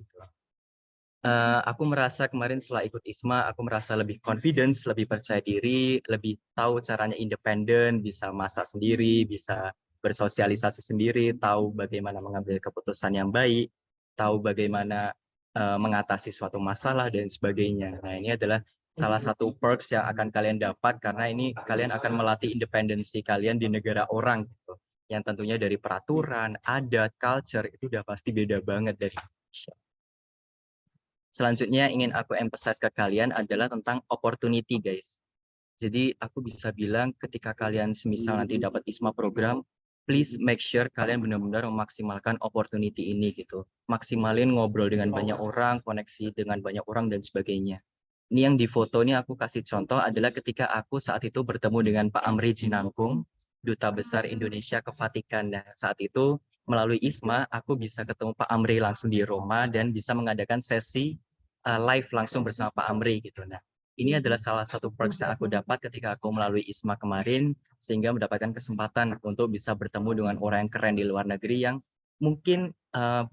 Aku merasa kemarin setelah ikut ISMA, aku merasa lebih confidence, lebih percaya diri, lebih tahu caranya independen, bisa masak sendiri, bisa bersosialisasi sendiri, tahu bagaimana mengambil keputusan yang baik, tahu bagaimana mengatasi suatu masalah dan sebagainya. Nah, ini adalah salah satu perks yang akan kalian dapat karena ini kalian akan melatih independensi kalian di negara orang gitu. Yang tentunya dari peraturan, adat, culture itu udah pasti beda banget dari Indonesia. Selanjutnya ingin aku emphasize ke kalian adalah tentang opportunity, guys. Jadi aku bisa bilang ketika kalian semisal nanti dapat ISMA program, please make sure kalian benar-benar memaksimalkan opportunity ini gitu. Maksimalin ngobrol dengan banyak orang, koneksi dengan banyak orang dan sebagainya. Ini yang di foto ini aku kasih contoh adalah ketika aku saat itu bertemu dengan Pak Amri Jinangkung. Duta Besar Indonesia ke Vatikan. Nah, saat itu melalui ISMA, aku bisa ketemu Pak Amri langsung di Roma dan bisa mengadakan sesi live langsung bersama Pak Amri gitu. Nah, ini adalah salah satu perks yang aku dapat ketika aku melalui ISMA kemarin, sehingga mendapatkan kesempatan untuk bisa bertemu dengan orang yang keren di luar negeri yang mungkin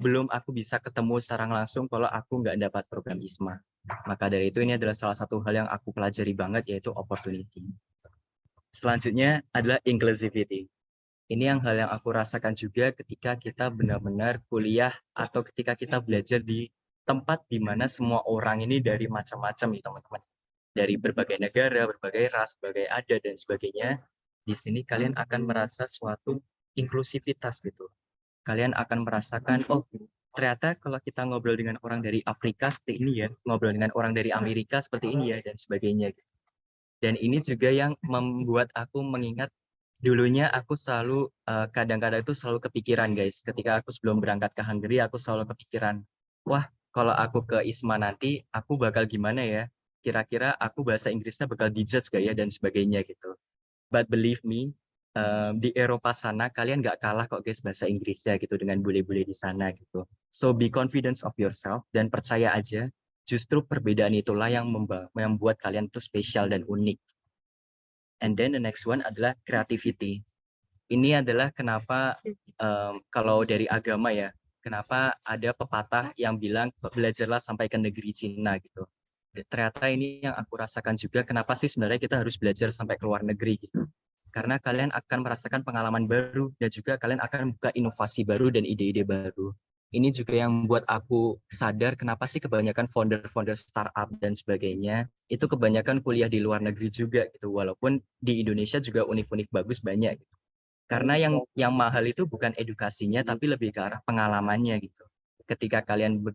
belum aku bisa ketemu secara langsung kalau aku nggak dapat program ISMA. Maka dari itu ini adalah salah satu hal yang aku pelajari banget, yaitu opportunity. Selanjutnya adalah inclusivity. Ini yang hal yang aku rasakan juga ketika kita benar-benar kuliah atau ketika kita belajar di tempat di mana semua orang ini dari macam-macam nih teman-teman. Dari berbagai negara, berbagai ras, berbagai adat dan sebagainya. Di sini kalian akan merasa suatu inklusivitas gitu. Kalian akan merasakan, oh ternyata kalau kita ngobrol dengan orang dari Afrika seperti ini ya, ngobrol dengan orang dari Amerika seperti ini ya, dan sebagainya. Dan ini juga yang membuat aku mengingat dulunya aku selalu kadang-kadang itu selalu kepikiran guys, ketika aku sebelum berangkat ke Hungary aku selalu kepikiran, wah kalau aku ke ISMA nanti aku bakal gimana ya, kira-kira aku bahasa Inggrisnya bakal dijudge gak ya dan sebagainya gitu. But believe me, di Eropa sana kalian nggak kalah kok guys bahasa Inggrisnya gitu dengan bule-bule di sana gitu. So be confident of yourself dan percaya aja, justru perbedaan itulah yang membuat kalian tuh spesial dan unik. And then the next one adalah creativity. Ini adalah kenapa kalau dari agama ya, kenapa ada pepatah yang bilang belajarlah sampai ke negeri Cina gitu. Ternyata ini yang aku rasakan juga, kenapa sih sebenarnya kita harus belajar sampai ke luar negeri gitu. Karena kalian akan merasakan pengalaman baru dan juga kalian akan buka inovasi baru dan ide-ide baru. Ini juga yang membuat aku sadar kenapa sih kebanyakan founder-founder startup dan sebagainya itu kebanyakan kuliah di luar negeri juga gitu, walaupun di Indonesia juga unik-unik bagus banyak gitu. Karena yang mahal itu bukan edukasinya tapi lebih ke arah pengalamannya gitu. Ketika kalian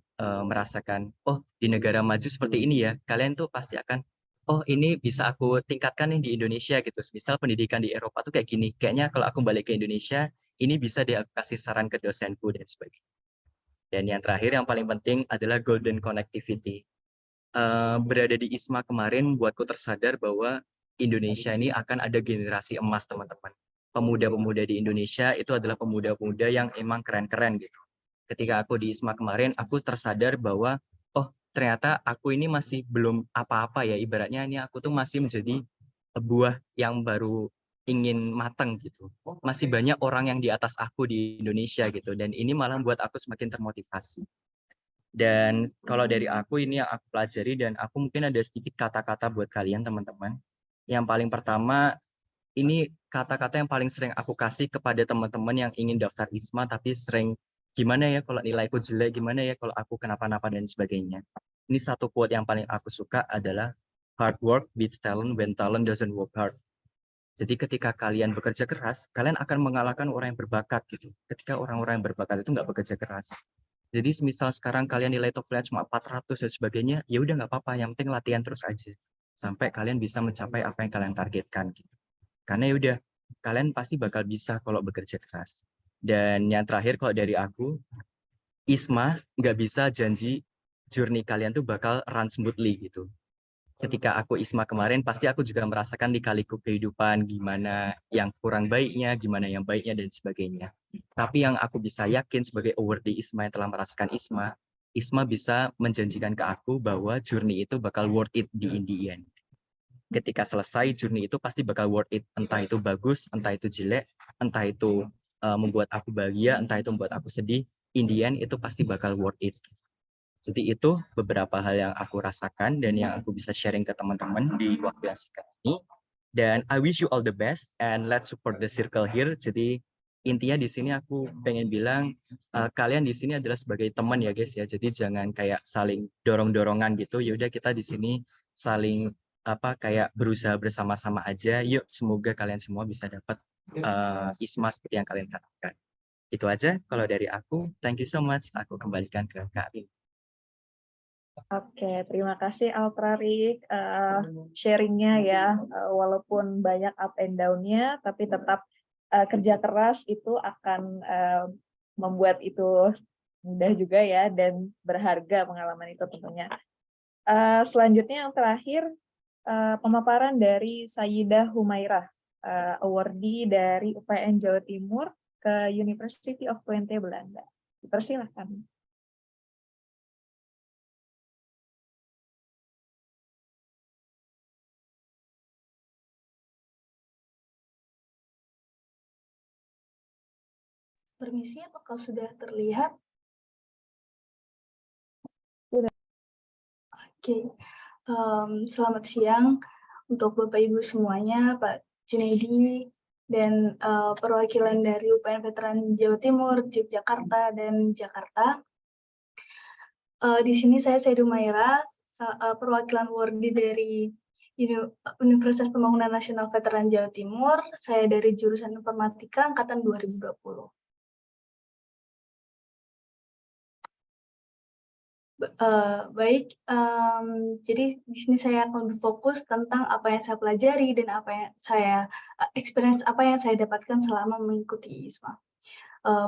merasakan, oh di negara maju seperti ini ya, kalian tuh pasti akan, oh ini bisa aku tingkatkan nih di Indonesia gitu. Misal pendidikan di Eropa tuh kayak gini, kayaknya kalau aku balik ke Indonesia, ini bisa dia kasih saran ke dosenku dan sebagainya. Dan yang terakhir yang paling penting adalah golden connectivity. Berada di ISMA kemarin buatku tersadar bahwa Indonesia ini akan ada generasi emas teman-teman. Pemuda-pemuda di Indonesia itu adalah pemuda-pemuda yang emang keren-keren gitu. Ketika aku di ISMA kemarin, aku tersadar bahwa, oh ternyata aku ini masih belum apa-apa ya, ibaratnya ini aku tuh masih menjadi buah yang baru ingin matang gitu. Masih banyak orang yang di atas aku di Indonesia gitu, dan ini malah buat aku semakin termotivasi. Dan kalau dari aku ini yang aku pelajari, dan aku mungkin ada sedikit kata-kata buat kalian teman-teman. Yang paling pertama, ini kata-kata yang paling sering aku kasih kepada teman-teman yang ingin daftar ISMA tapi sering gimana ya kalau nilaiku jelek, gimana ya kalau aku kenapa-napa dan sebagainya. Ini satu quote yang paling aku suka adalah hard work beats talent when talent doesn't work hard. Jadi ketika kalian bekerja keras, kalian akan mengalahkan orang yang berbakat gitu. Ketika orang-orang yang berbakat itu nggak bekerja keras. Jadi misal sekarang kalian nilai TOEFL cuma 400 dan sebagainya, ya udah nggak apa-apa, yang penting latihan terus aja. Sampai kalian bisa mencapai apa yang kalian targetkan gitu. Karena ya udah, kalian pasti bakal bisa kalau bekerja keras. Dan yang terakhir kalau dari aku, ISMA nggak bisa janji journey kalian tuh bakal run smoothly gitu. Ketika aku ISMA kemarin, pasti aku juga merasakan lika-liku kehidupan, gimana yang kurang baiknya, gimana yang baiknya, dan sebagainya. Tapi yang aku bisa yakin sebagai awardee ISMA yang telah merasakan ISMA, ISMA bisa menjanjikan ke aku bahwa journey itu bakal worth it di end. Ketika selesai, journey itu pasti bakal worth it. Entah itu bagus, entah itu jelek, entah itu membuat aku bahagia, entah itu membuat aku sedih, in the end itu pasti bakal worth it. Jadi itu beberapa hal yang aku rasakan dan yang aku bisa sharing ke teman-teman di waktu yang singkat ini. Dan I wish you all the best and let's support the circle here. Jadi intinya di sini aku pengen bilang kalian di sini adalah sebagai teman ya guys ya. Jadi jangan kayak saling dorong-dorongan gitu. Ya udah kita di sini saling kayak berusaha bersama-sama aja. Yuk semoga kalian semua bisa dapat ISMA seperti yang kalian harapkan. Itu aja kalau dari aku. Thank you so much. Aku kembalikan ke Kak Rin. Oke, terima kasih Altrarik sharingnya ya, walaupun banyak up and down-nya, tapi tetap kerja keras itu akan membuat itu mudah juga ya, dan berharga pengalaman itu tentunya. Selanjutnya yang terakhir, pemaparan dari Sayyidah Humairah. awardee dari UPN Jawa Timur ke University of Twente Belanda. Dipersilahkan. Permisi, apakah sudah terlihat? Sudah. Oke, selamat siang untuk Bapak Ibu semuanya, Pak Junaidi, dan perwakilan dari UPN Veteran Jawa Timur, Yogyakarta, dan Jakarta. Di sini saya Saidu Maira, perwakilan awardee dari Universitas Pembangunan Nasional Veteran Jawa Timur. Saya dari jurusan Informatika Angkatan 2020. Baik, jadi di sini saya akan berfokus tentang apa yang saya pelajari dan apa yang saya apa yang saya dapatkan selama mengikuti ISMA.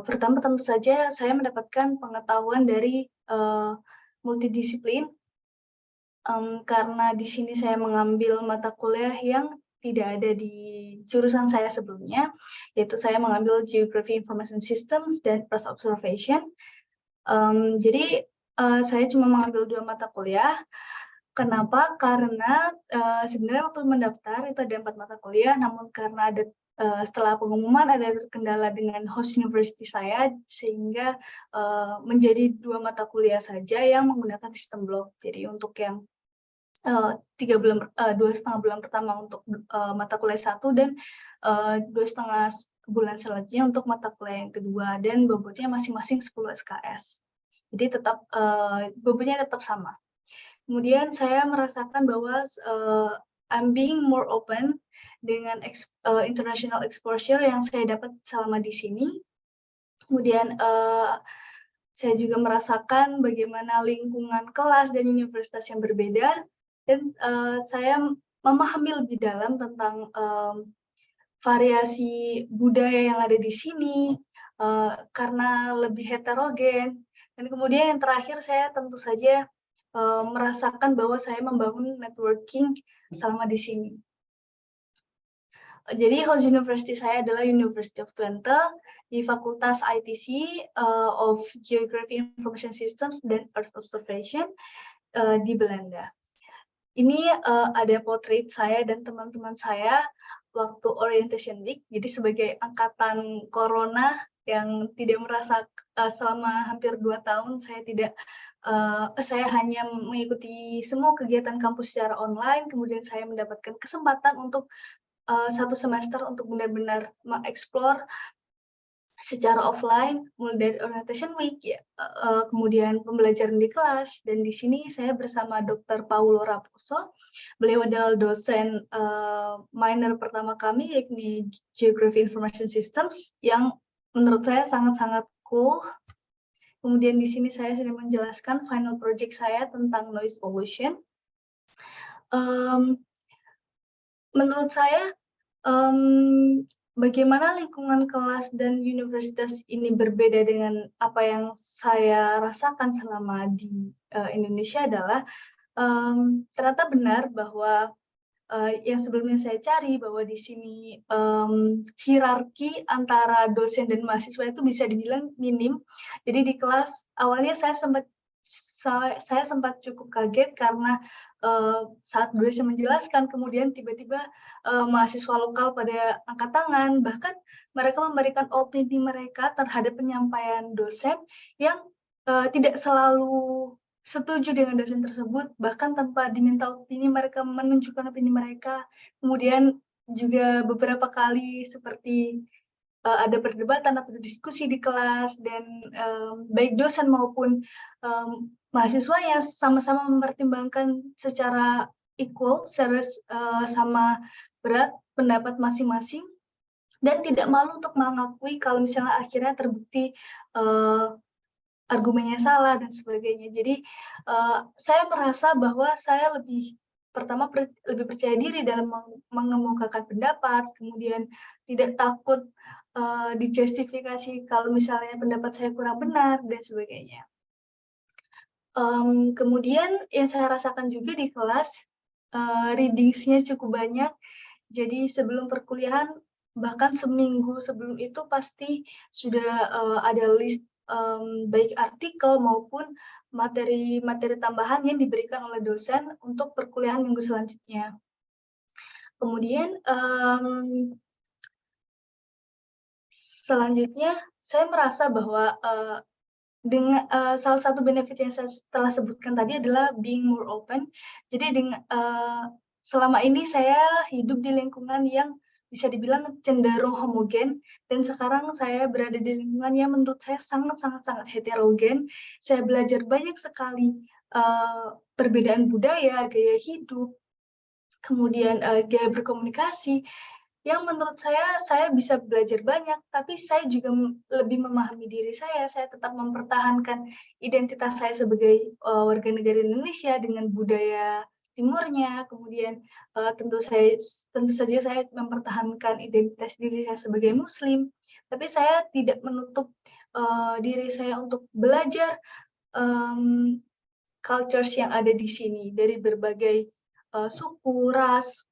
Pertama tentu saja saya mendapatkan pengetahuan dari multidisiplin karena di sini saya mengambil mata kuliah yang tidak ada di jurusan saya sebelumnya, yaitu saya mengambil Geography Information Systems dan Earth Observation. Jadi saya cuma mengambil 2 mata kuliah. Kenapa? Karena sebenarnya waktu mendaftar itu ada 4 mata kuliah, namun karena ada setelah pengumuman ada kendala dengan host university saya, sehingga menjadi 2 mata kuliah saja yang menggunakan sistem blok. Jadi untuk yang 2,5 bulan pertama untuk mata kuliah 1 dan 2,5 bulan selanjutnya untuk mata kuliah yang kedua, dan bobotnya masing-masing 10 SKS. Jadi tetap bobotnya tetap sama. Kemudian saya merasakan bahwa I'm being more open dengan international exposure yang saya dapat selama di sini. Kemudian saya juga merasakan bagaimana lingkungan kelas dan universitas yang berbeda, dan saya memahami lebih dalam tentang variasi budaya yang ada di sini karena lebih heterogen. Dan kemudian yang terakhir, saya tentu saja merasakan bahwa saya membangun networking selama di sini. Jadi host university saya adalah University of Twente di Fakultas ITC of Geography Information Systems dan Earth Observation di Belanda. Ini ada potret saya dan teman-teman saya waktu orientation week. Jadi sebagai angkatan corona yang tidak merasa selama hampir 2 tahun saya hanya mengikuti semua kegiatan kampus secara online, kemudian saya mendapatkan kesempatan untuk 1 semester untuk benar-benar mengeksplor secara offline, mulai dari orientation week, ya, kemudian pembelajaran di kelas, dan di sini saya bersama Dr. Paulo Raposo. Beliau adalah dosen minor pertama kami, yakni Geography Information Systems, yang menurut saya sangat-sangat cool. Kemudian di sini saya sedang menjelaskan final project saya tentang noise pollution. Menurut saya, bagaimana lingkungan kelas dan universitas ini berbeda dengan apa yang saya rasakan selama di Indonesia adalah ternyata benar bahwa yang sebelumnya saya cari bahwa di sini hierarki antara dosen dan mahasiswa itu bisa dibilang minim. Jadi di kelas awalnya saya sempat cukup kaget karena saat dosen menjelaskan, kemudian tiba-tiba mahasiswa lokal pada angkat tangan, bahkan mereka memberikan opini mereka terhadap penyampaian dosen yang tidak selalu setuju dengan dosen tersebut, bahkan tanpa diminta opini mereka menunjukkan opini mereka. Kemudian juga beberapa kali seperti ada perdebatan atau diskusi di kelas, dan baik dosen maupun mahasiswanya sama-sama mempertimbangkan secara equal, secara sama berat pendapat masing-masing, dan tidak malu untuk mengakui kalau misalnya akhirnya terbukti argumennya salah dan sebagainya. Jadi saya merasa bahwa saya lebih percaya diri dalam mengemukakan pendapat, kemudian tidak takut dijustifikasi kalau misalnya pendapat saya kurang benar dan sebagainya. Kemudian yang saya rasakan juga di kelas, readings-nya cukup banyak. Jadi sebelum perkuliahan, bahkan seminggu sebelum itu pasti sudah ada list baik artikel maupun materi-materi tambahan yang diberikan oleh dosen untuk perkuliahan minggu selanjutnya. Kemudian selanjutnya saya merasa bahwa dengan salah satu benefit yang saya telah sebutkan tadi adalah being more open. Jadi selama ini saya hidup di lingkungan yang bisa dibilang cenderung homogen, dan sekarang saya berada di lingkungan yang menurut saya sangat heterogen. Saya belajar banyak sekali perbedaan budaya, gaya hidup, kemudian gaya berkomunikasi, yang menurut saya bisa belajar banyak, tapi saya juga lebih memahami diri saya tetap mempertahankan identitas saya sebagai warga negara Indonesia dengan budaya timurnya, kemudian tentu saja saya mempertahankan identitas diri saya sebagai Muslim, tapi saya tidak menutup diri saya untuk belajar cultures yang ada di sini, dari berbagai suku, ras,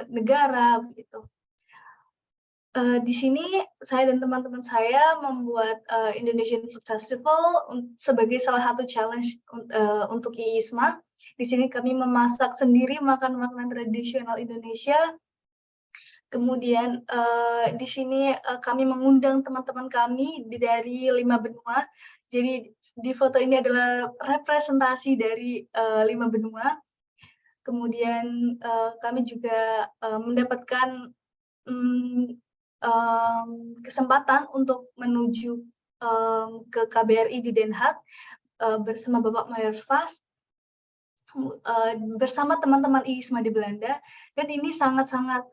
negara begitu. Di sini saya dan teman-teman saya membuat Indonesian Food Festival sebagai salah satu challenge untuk IISMA. Di sini kami memasak sendiri makanan tradisional Indonesia. Kemudian di sini kami mengundang teman-teman kami dari 5 benua. Jadi di foto ini adalah representasi dari 5 benua. Kemudian kami juga mendapatkan kesempatan untuk menuju ke KBRI di Den Haag bersama Bapak Mayor Vast, bersama teman-teman IISMA di Belanda, dan ini sangat-sangat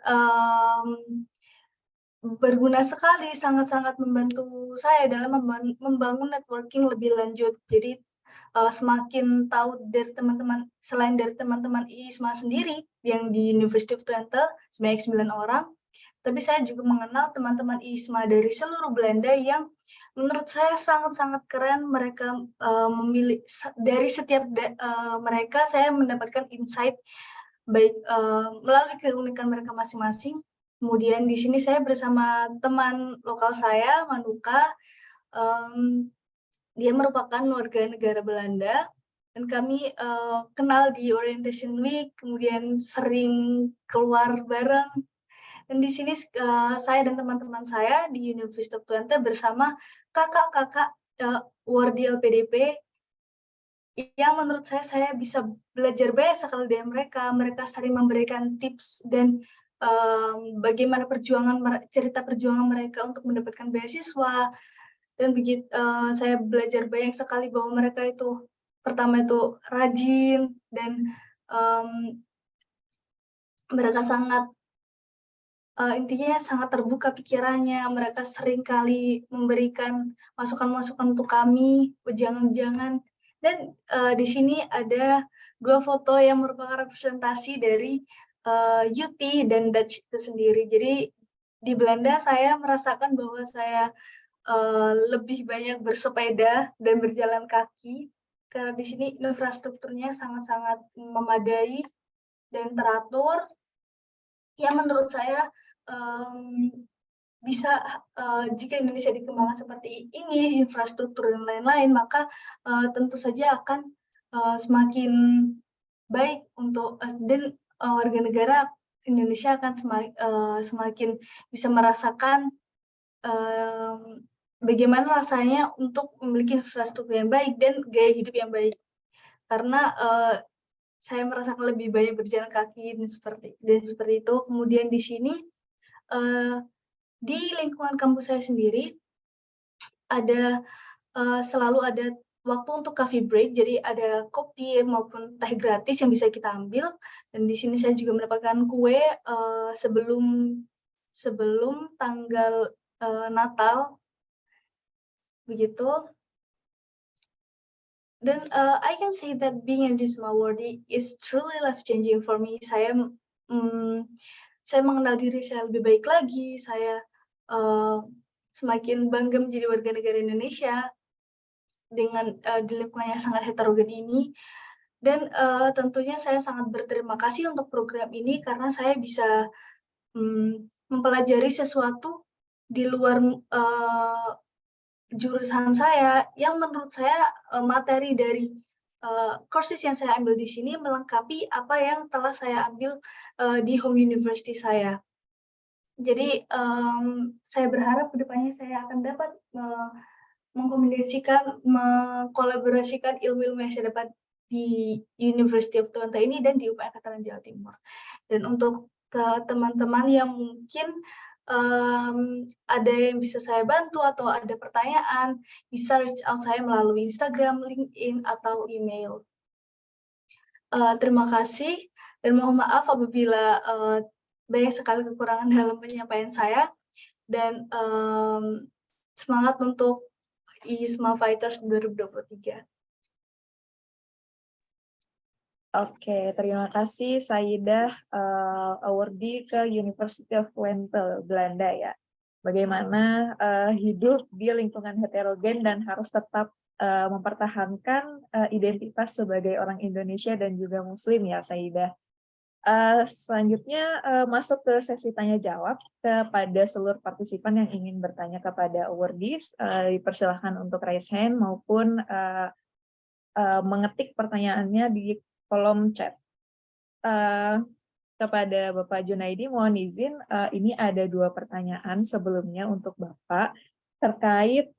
berguna sekali, sangat-sangat membantu saya dalam membangun networking lebih lanjut. Jadi semakin tahu dari teman-teman, selain dari teman-teman IISMA sendiri yang di University of Twente sebanyak 9 orang, tapi saya juga mengenal teman-teman IISMA dari seluruh Belanda yang menurut saya sangat-sangat keren. Mereka memilih dari setiap mereka saya mendapatkan insight baik melalui keunikan mereka masing-masing. Kemudian di sini saya bersama teman lokal saya, Manuka. Dia merupakan warga negara Belanda, dan kami kenal di Orientation Week, kemudian sering keluar bareng. Dan di sini saya dan teman-teman saya di University of Twente bersama kakak-kakak Wardi LPDP yang menurut saya bisa belajar banyak sekali dari mereka. Mereka sering memberikan tips dan bagaimana cerita perjuangan mereka untuk mendapatkan beasiswa. Dan begitu saya belajar banyak sekali bahwa mereka itu pertama itu rajin, dan mereka sangat intinya sangat terbuka pikirannya. Mereka sering kali memberikan masukan-masukan untuk kami, wejangan-wejangan. Dan di sini ada 2 foto yang merupakan representasi dari UT dan Dutch itu sendiri. Jadi di Belanda saya merasakan bahwa saya lebih banyak bersepeda dan berjalan kaki, karena di sini infrastrukturnya sangat-sangat memadai dan teratur, yang menurut saya bisa jika Indonesia dikembangkan seperti ini, infrastruktur dan lain-lain, maka tentu saja akan semakin baik untuk dan warga negara Indonesia akan semakin bisa merasakan bagaimana rasanya untuk memiliki infrastruktur yang baik dan gaya hidup yang baik. Karena saya merasakan lebih banyak berjalan kaki dan seperti itu. Kemudian di sini di lingkungan kampus saya sendiri ada selalu ada waktu untuk coffee break. Jadi ada kopi maupun teh gratis yang bisa kita ambil. Dan di sini saya juga mendapatkan kue sebelum tanggal Natal. Begitu. Dan I can say that being in this Wardi is truly life-changing for me. Saya mengenal diri saya lebih baik lagi. Saya semakin bangga menjadi warga negara Indonesia dengan di lingkungan yang sangat heterogen ini. Dan tentunya saya sangat berterima kasih untuk program ini karena saya bisa mempelajari sesuatu di luar jurusan saya yang menurut saya materi dari courses yang saya ambil di sini melengkapi apa yang telah saya ambil di home university saya. Jadi saya berharap kedepannya saya akan dapat mengkolaborasikan ilmu-ilmu yang saya dapat di University of Twente ini dan di UPN Veteran Jawa Timur. Dan untuk teman-teman yang mungkin ada yang bisa saya bantu atau ada pertanyaan, bisa reach out saya melalui Instagram, LinkedIn, atau email. Terima kasih dan mohon maaf apabila banyak sekali kekurangan dalam penyampaian saya, dan semangat untuk ISMA Fighters 2023. Oke, terima kasih Saidah awardee ke University of Twente, Belanda ya. Bagaimana hidup di lingkungan heterogen dan harus tetap mempertahankan identitas sebagai orang Indonesia dan juga Muslim ya Saidah. Selanjutnya masuk ke sesi tanya jawab kepada seluruh partisipan yang ingin bertanya kepada awardees, dipersilahkan untuk raise hand maupun mengetik pertanyaannya di kolom chat. Kepada Bapak Junaidi mohon izin, ini ada 2 pertanyaan sebelumnya untuk Bapak terkait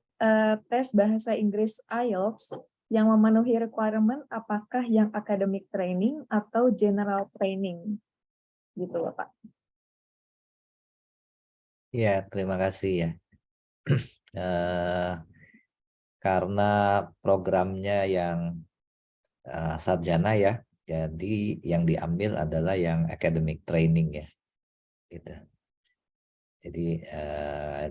tes bahasa Inggris IELTS yang memenuhi requirement, apakah yang academic training atau general training, gitu Bapak. Ya, terima kasih ya. Karena programnya yang sarjana ya, jadi yang diambil adalah yang academic training ya, gitu. Jadi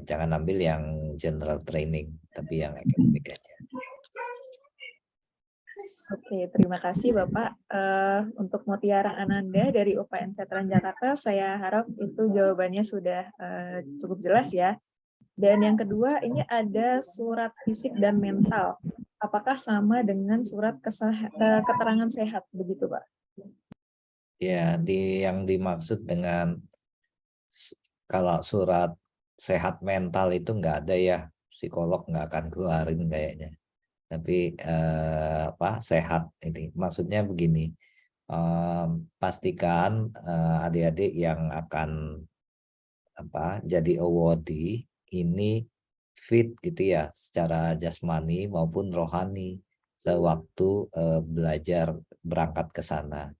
jangan ambil yang general training, tapi yang academic aja. Oke, terima kasih Bapak. Untuk Mutiara Ananda dari UPN Veteran Jakarta, saya harap itu jawabannya sudah cukup jelas ya. Dan yang kedua, ini ada surat fisik dan mental. Apakah sama dengan surat keterangan sehat, begitu Pak? Ya, yang dimaksud dengan kalau surat sehat mental itu nggak ada ya, psikolog nggak akan keluarin kayaknya. Tapi sehat ini maksudnya begini, pastikan adik-adik yang akan jadi awardee ini fit gitu ya secara jasmani maupun rohani sewaktu belajar berangkat ke sana.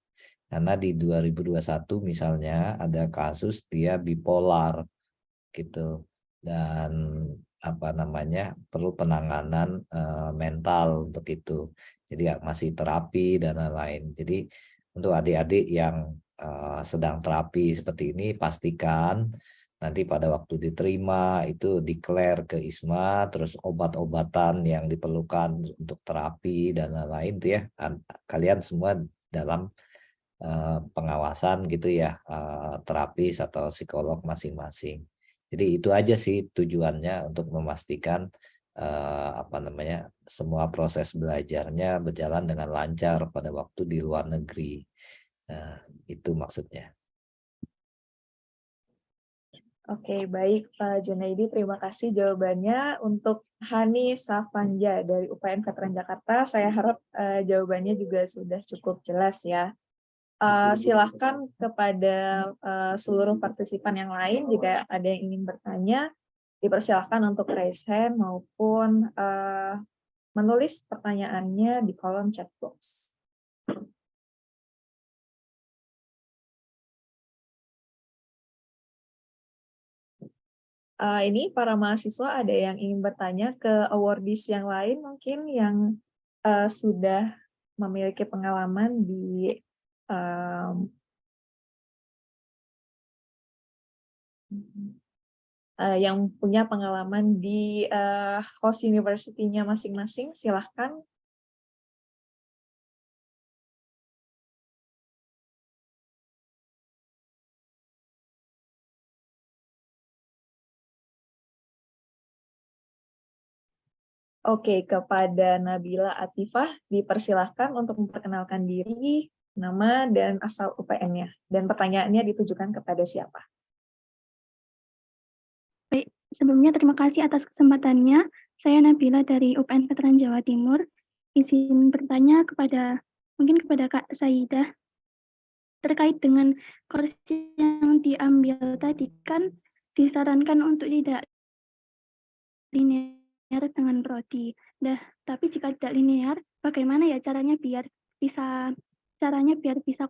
Karena di 2021 misalnya ada kasus dia bipolar gitu, dan perlu penanganan mental untuk itu. Jadi masih terapi dan lain-lain. Jadi untuk adik-adik yang sedang terapi seperti ini, pastikan nanti pada waktu diterima itu declare ke ISMA, terus obat-obatan yang diperlukan untuk terapi dan lain-lain itu ya, kalian semua dalam pengawasan gitu ya, terapis atau psikolog masing-masing. Jadi itu aja sih tujuannya untuk memastikan semua proses belajarnya berjalan dengan lancar pada waktu di luar negeri. Nah, itu maksudnya. Oke, baik Pak Junaidi, terima kasih jawabannya. Untuk Hani Safanja dari UPN Veteran Jakarta, saya harap jawabannya juga sudah cukup jelas ya. Silahkan kepada seluruh partisipan yang lain jika ada yang ingin bertanya, dipersilahkan untuk raise hand maupun menulis pertanyaannya di kolom chat box. Ini para mahasiswa ada yang ingin bertanya ke awardees yang lain mungkin yang sudah memiliki pengalaman di yang punya pengalaman di host university-nya masing-masing, silahkan. Oke, kepada Nabila Atifah dipersilahkan untuk memperkenalkan diri, nama dan asal UPN-nya. Dan pertanyaannya ditujukan kepada siapa? Baik, sebelumnya terima kasih atas kesempatannya. Saya Nabila dari UPN Veteran Jawa Timur. Izin bertanya mungkin kepada Kak Saidah, terkait dengan kursi yang diambil tadi kan disarankan untuk tidak linear dengan prodi. Tapi jika tidak linear, bagaimana ya caranya biar bisa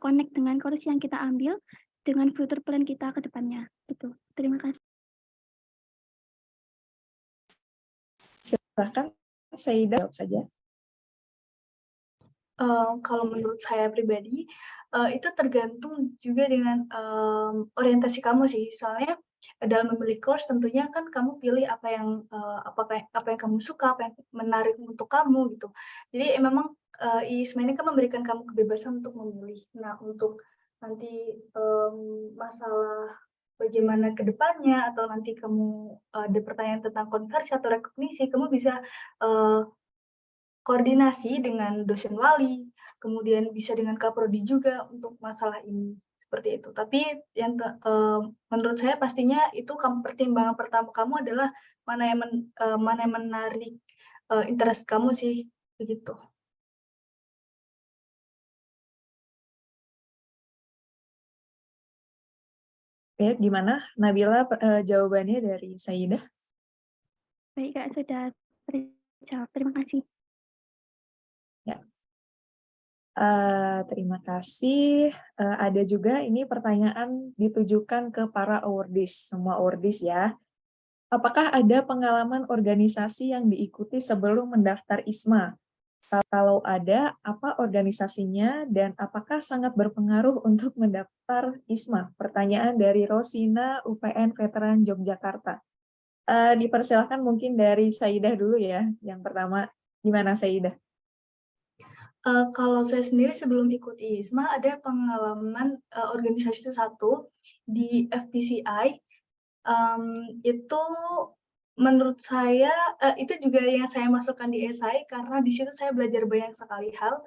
connect dengan kursi yang kita ambil dengan future plan kita ke depannya. Gitu. Terima kasih. Silakan, Saidah jawab saja. Kalau menurut saya pribadi, itu tergantung juga dengan orientasi kamu sih. Soalnya dalam memilih course tentunya kan kamu pilih apa yang kamu suka, apa yang menarik untuk kamu gitu. Jadi memang ISMA ini kan memberikan kamu kebebasan untuk memilih. Nah, untuk nanti masalah bagaimana ke depannya atau nanti kamu ada pertanyaan tentang konversi atau rekognisi, kamu bisa koordinasi dengan dosen wali, kemudian bisa dengan Kaprodi juga untuk masalah ini, seperti itu. Tapi yang menurut saya pastinya itu pertimbangan pertama kamu adalah mana yang menarik interest kamu sih, begitu. Oke, gimana Nabila jawabannya dari Saidah? Baik Kak, sudah terjawab. Terima kasih. Ya. Terima kasih. Ada juga ini pertanyaan ditujukan ke para awardees, semua awardees ya. Apakah ada pengalaman organisasi yang diikuti sebelum mendaftar ISMA? Kalau ada, apa organisasinya dan apakah sangat berpengaruh untuk mendaftar ISMA? Pertanyaan dari Rosina, UPN Veteran Yogyakarta. Dipersilakan mungkin dari Saidah dulu ya. Yang pertama, gimana Saidah? Kalau saya sendiri sebelum ikut ISMA ada pengalaman organisasi satu di FPCI, itu menurut saya itu juga yang saya masukkan di SI karena di situ saya belajar banyak sekali hal.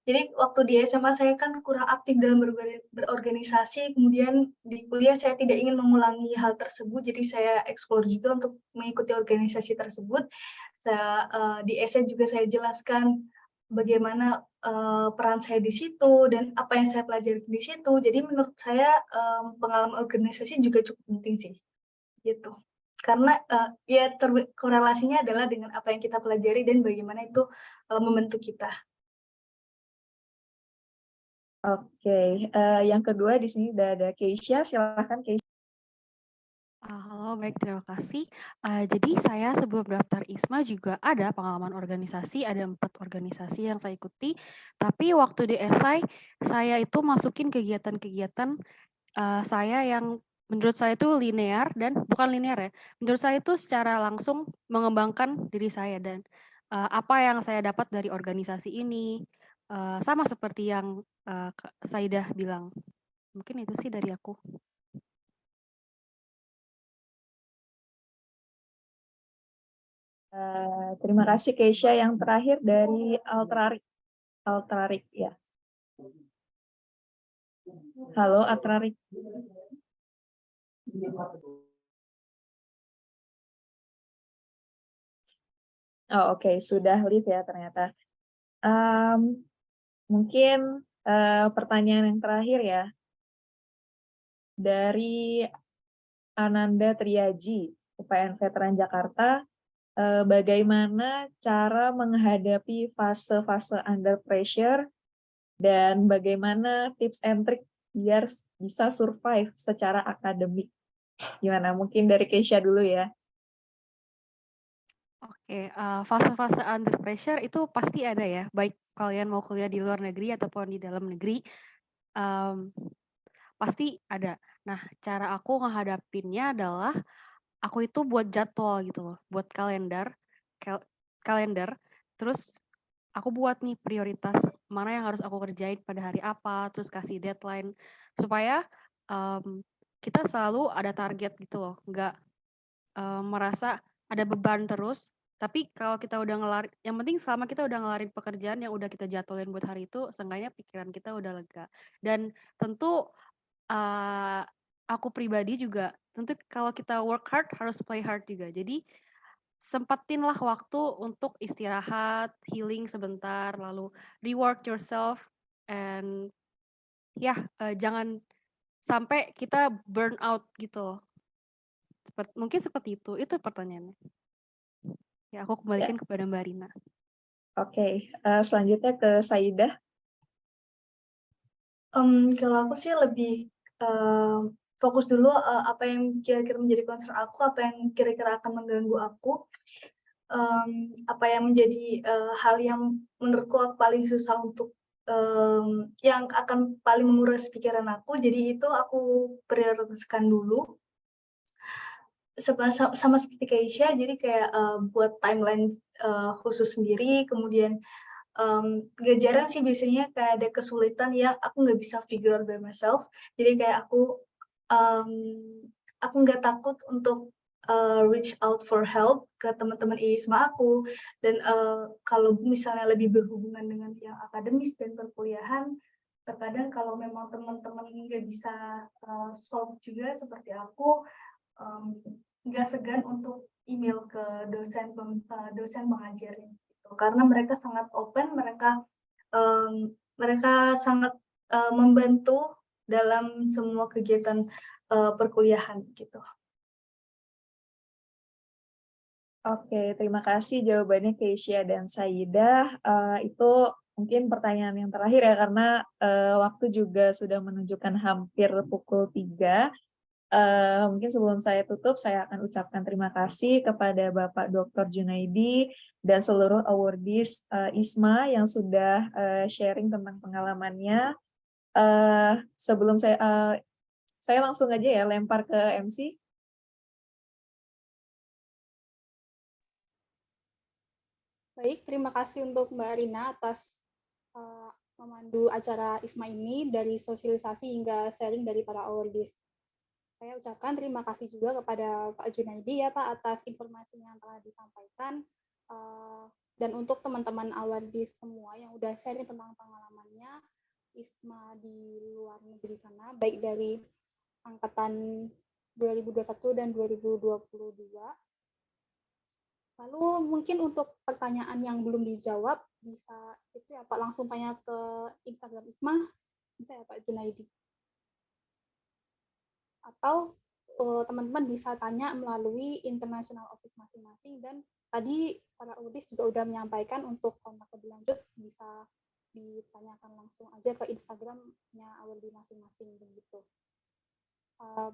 Jadi waktu di SMA saya kan kurang aktif dalam berorganisasi, kemudian di kuliah saya tidak ingin mengulangi hal tersebut, jadi saya explore juga untuk mengikuti organisasi tersebut. Di essay juga saya jelaskan bagaimana peran saya di situ dan apa yang saya pelajari di situ. Jadi menurut saya pengalaman organisasi juga cukup penting sih, gitu. Karena ya korelasinya adalah dengan apa yang kita pelajari dan bagaimana itu membentuk kita. Oke, yang kedua di sini udah ada Keisha, silakan Keisha. Halo, baik, terima kasih. Jadi saya sebelum daftar ISMA juga ada pengalaman organisasi, ada 4 organisasi yang saya ikuti. Tapi waktu di SI, saya itu masukin kegiatan-kegiatan saya yang menurut saya itu linear dan bukan linear ya. Menurut saya itu secara langsung mengembangkan diri saya dan apa yang saya dapat dari organisasi ini. Sama seperti yang Saidah bilang. Mungkin itu sih dari aku. Terima kasih Keisha. Yang terakhir dari Altrarik ya. Halo Altrarik. Oh oke, sudah live ya ternyata. Mungkin pertanyaan yang terakhir ya. Dari Ananda Triaji, UPN Veteran Jakarta, bagaimana cara menghadapi fase-fase under pressure dan bagaimana tips and trick biar bisa survive secara akademik. Gimana? Mungkin dari Keisha dulu ya. Oke, fase-fase under pressure itu pasti ada ya, baik kalian mau kuliah di luar negeri ataupun di dalam negeri, pasti ada. Nah, cara aku ngehadapinnya adalah aku itu buat jadwal gitu loh, buat kalender, terus aku buat nih prioritas mana yang harus aku kerjain pada hari apa, terus kasih deadline supaya kita selalu ada target gitu loh, nggak merasa ada beban terus Tapi kalau kita udah ngelarin, yang penting selama kita udah ngelarin pekerjaan yang udah kita jadwalin buat hari itu, seenggaknya pikiran kita udah lega. Dan tentu aku pribadi juga, tentu kalau kita work hard harus play hard juga. Jadi sempatinlah waktu untuk istirahat, healing sebentar, lalu reward yourself, and jangan sampai kita burn out gitu. Mungkin seperti itu pertanyaannya. Ya, aku kembalikan kepada Mbak Rina. Oke, selanjutnya ke Saidah. Kalau aku sih lebih fokus dulu apa yang kira-kira menjadi concern aku, apa yang kira-kira akan mengganggu aku, apa yang menjadi hal yang menurutku paling susah untuk yang akan paling menguras pikiran aku. Jadi itu aku prioritaskan dulu. Sama seperti Keisha, jadi kayak buat timeline khusus sendiri, kemudian gak jarang sih biasanya kayak ada kesulitan yang aku nggak bisa figure out by myself. Jadi kayak aku nggak takut untuk reach out for help ke teman-teman ISMA aku. Dan kalau misalnya lebih berhubungan dengan yang akademis dan perkuliahan, terkadang kalau memang teman-teman nggak bisa solve juga seperti aku, nggak segan untuk email ke dosen pengajarnya gitu. Karena mereka sangat open, mereka sangat membantu dalam semua kegiatan perkuliahan gitu. Oke, terima kasih jawabannya Keisha dan Saidah. Itu mungkin pertanyaan yang terakhir ya, karena waktu juga sudah menunjukkan hampir pukul 3. Mungkin sebelum saya tutup, saya akan ucapkan terima kasih kepada Bapak Dr. Junaidi dan seluruh awardees ISMA yang sudah sharing tentang pengalamannya. Sebelum saya langsung aja ya lempar ke MC. Baik, terima kasih untuk Mbak Rina atas memandu acara ISMA ini dari sosialisasi hingga sharing dari para awardees. Saya ucapkan terima kasih juga kepada Pak Junaidi ya Pak atas informasi yang telah disampaikan, dan untuk teman-teman awardees semua yang udah sharing tentang pengalamannya ISMA di luar negeri sana, baik dari angkatan 2021 dan 2022. Lalu mungkin untuk pertanyaan yang belum dijawab, bisa itu ya Pak langsung tanya ke Instagram ISMA, bisa ya Pak Junaidi? Atau teman-teman bisa tanya melalui international office masing-masing, dan tadi para audis juga udah menyampaikan untuk kontak lebih lanjut bisa ditanyakan langsung aja ke Instagramnya audis masing-masing begitu.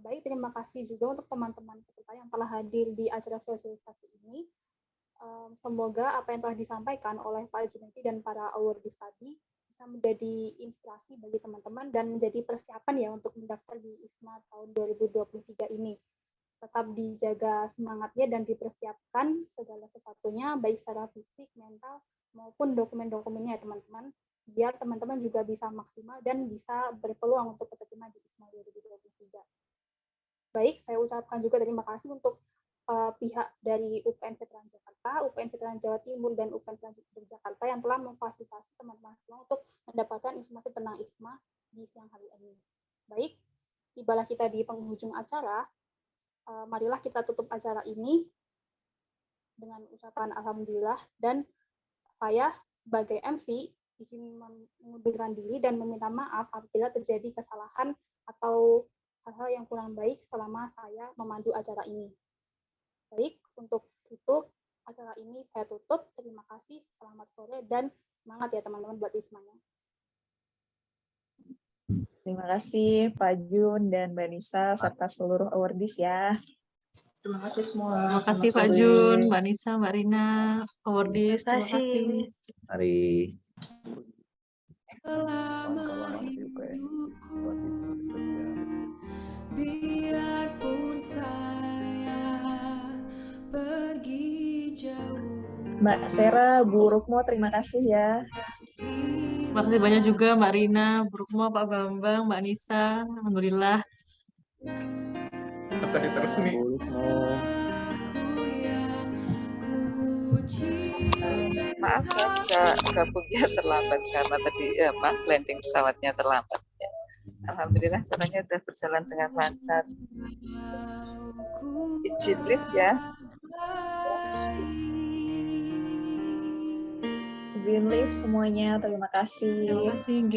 Baik, terima kasih juga untuk teman-teman peserta yang telah hadir di acara sosialisasi ini. Semoga apa yang telah disampaikan oleh Pak Junaidi dan para awardees tadi bisa menjadi inspirasi bagi teman-teman dan menjadi persiapan ya untuk mendaftar di ISMA tahun 2023 ini. Tetap dijaga semangatnya dan dipersiapkan segala sesuatunya, baik secara fisik, mental, maupun dokumen-dokumennya ya teman-teman, biar teman-teman juga bisa maksimal dan bisa berpeluang untuk keterima di ISMA 2023. Baik, saya ucapkan juga terima kasih untuk pihak dari UPN Veteran Jakarta, UPN Veteran Jawa Timur, dan UPN Veteran Jakarta yang telah memfasilitasi teman-teman semua untuk mendapatkan informasi tentang ISMA di siang hari ini. Baik, tibalah kita di penghujung acara, marilah kita tutup acara ini dengan ucapan alhamdulillah, dan saya sebagai MC izin mengundurkan diri dan meminta maaf apabila terjadi kesalahan atau hal-hal yang kurang baik selama saya memandu acara ini. Baik, untuk itu acara ini saya tutup. Terima kasih, selamat sore, dan semangat ya teman-teman buat ISMA-nya. Terima kasih Pak Jun dan Mbak Nisa serta seluruh awardees ya. Terima kasih semua. Terima kasih Pak Jun, Mbak Nisa, Mbak Rina, awardees. Terima kasih. Mari. Biarpun saya pergi jauh. Mbak Sera, Bu Rukmo, terima kasih ya. Terima kasih banyak juga Mbak Rina, Bu Rukmo, Pak Bambang, Mbak Nisa. Alhamdulillah. Tadi terus nih. Maaf saya bisa gabung ya terlambat karena tadi landing pesawatnya terlambat. Ya. Alhamdulillah semuanya sudah berjalan dengan lancar. Izin lift ya. Izin lift semuanya, terima kasih. Terima kasih, G.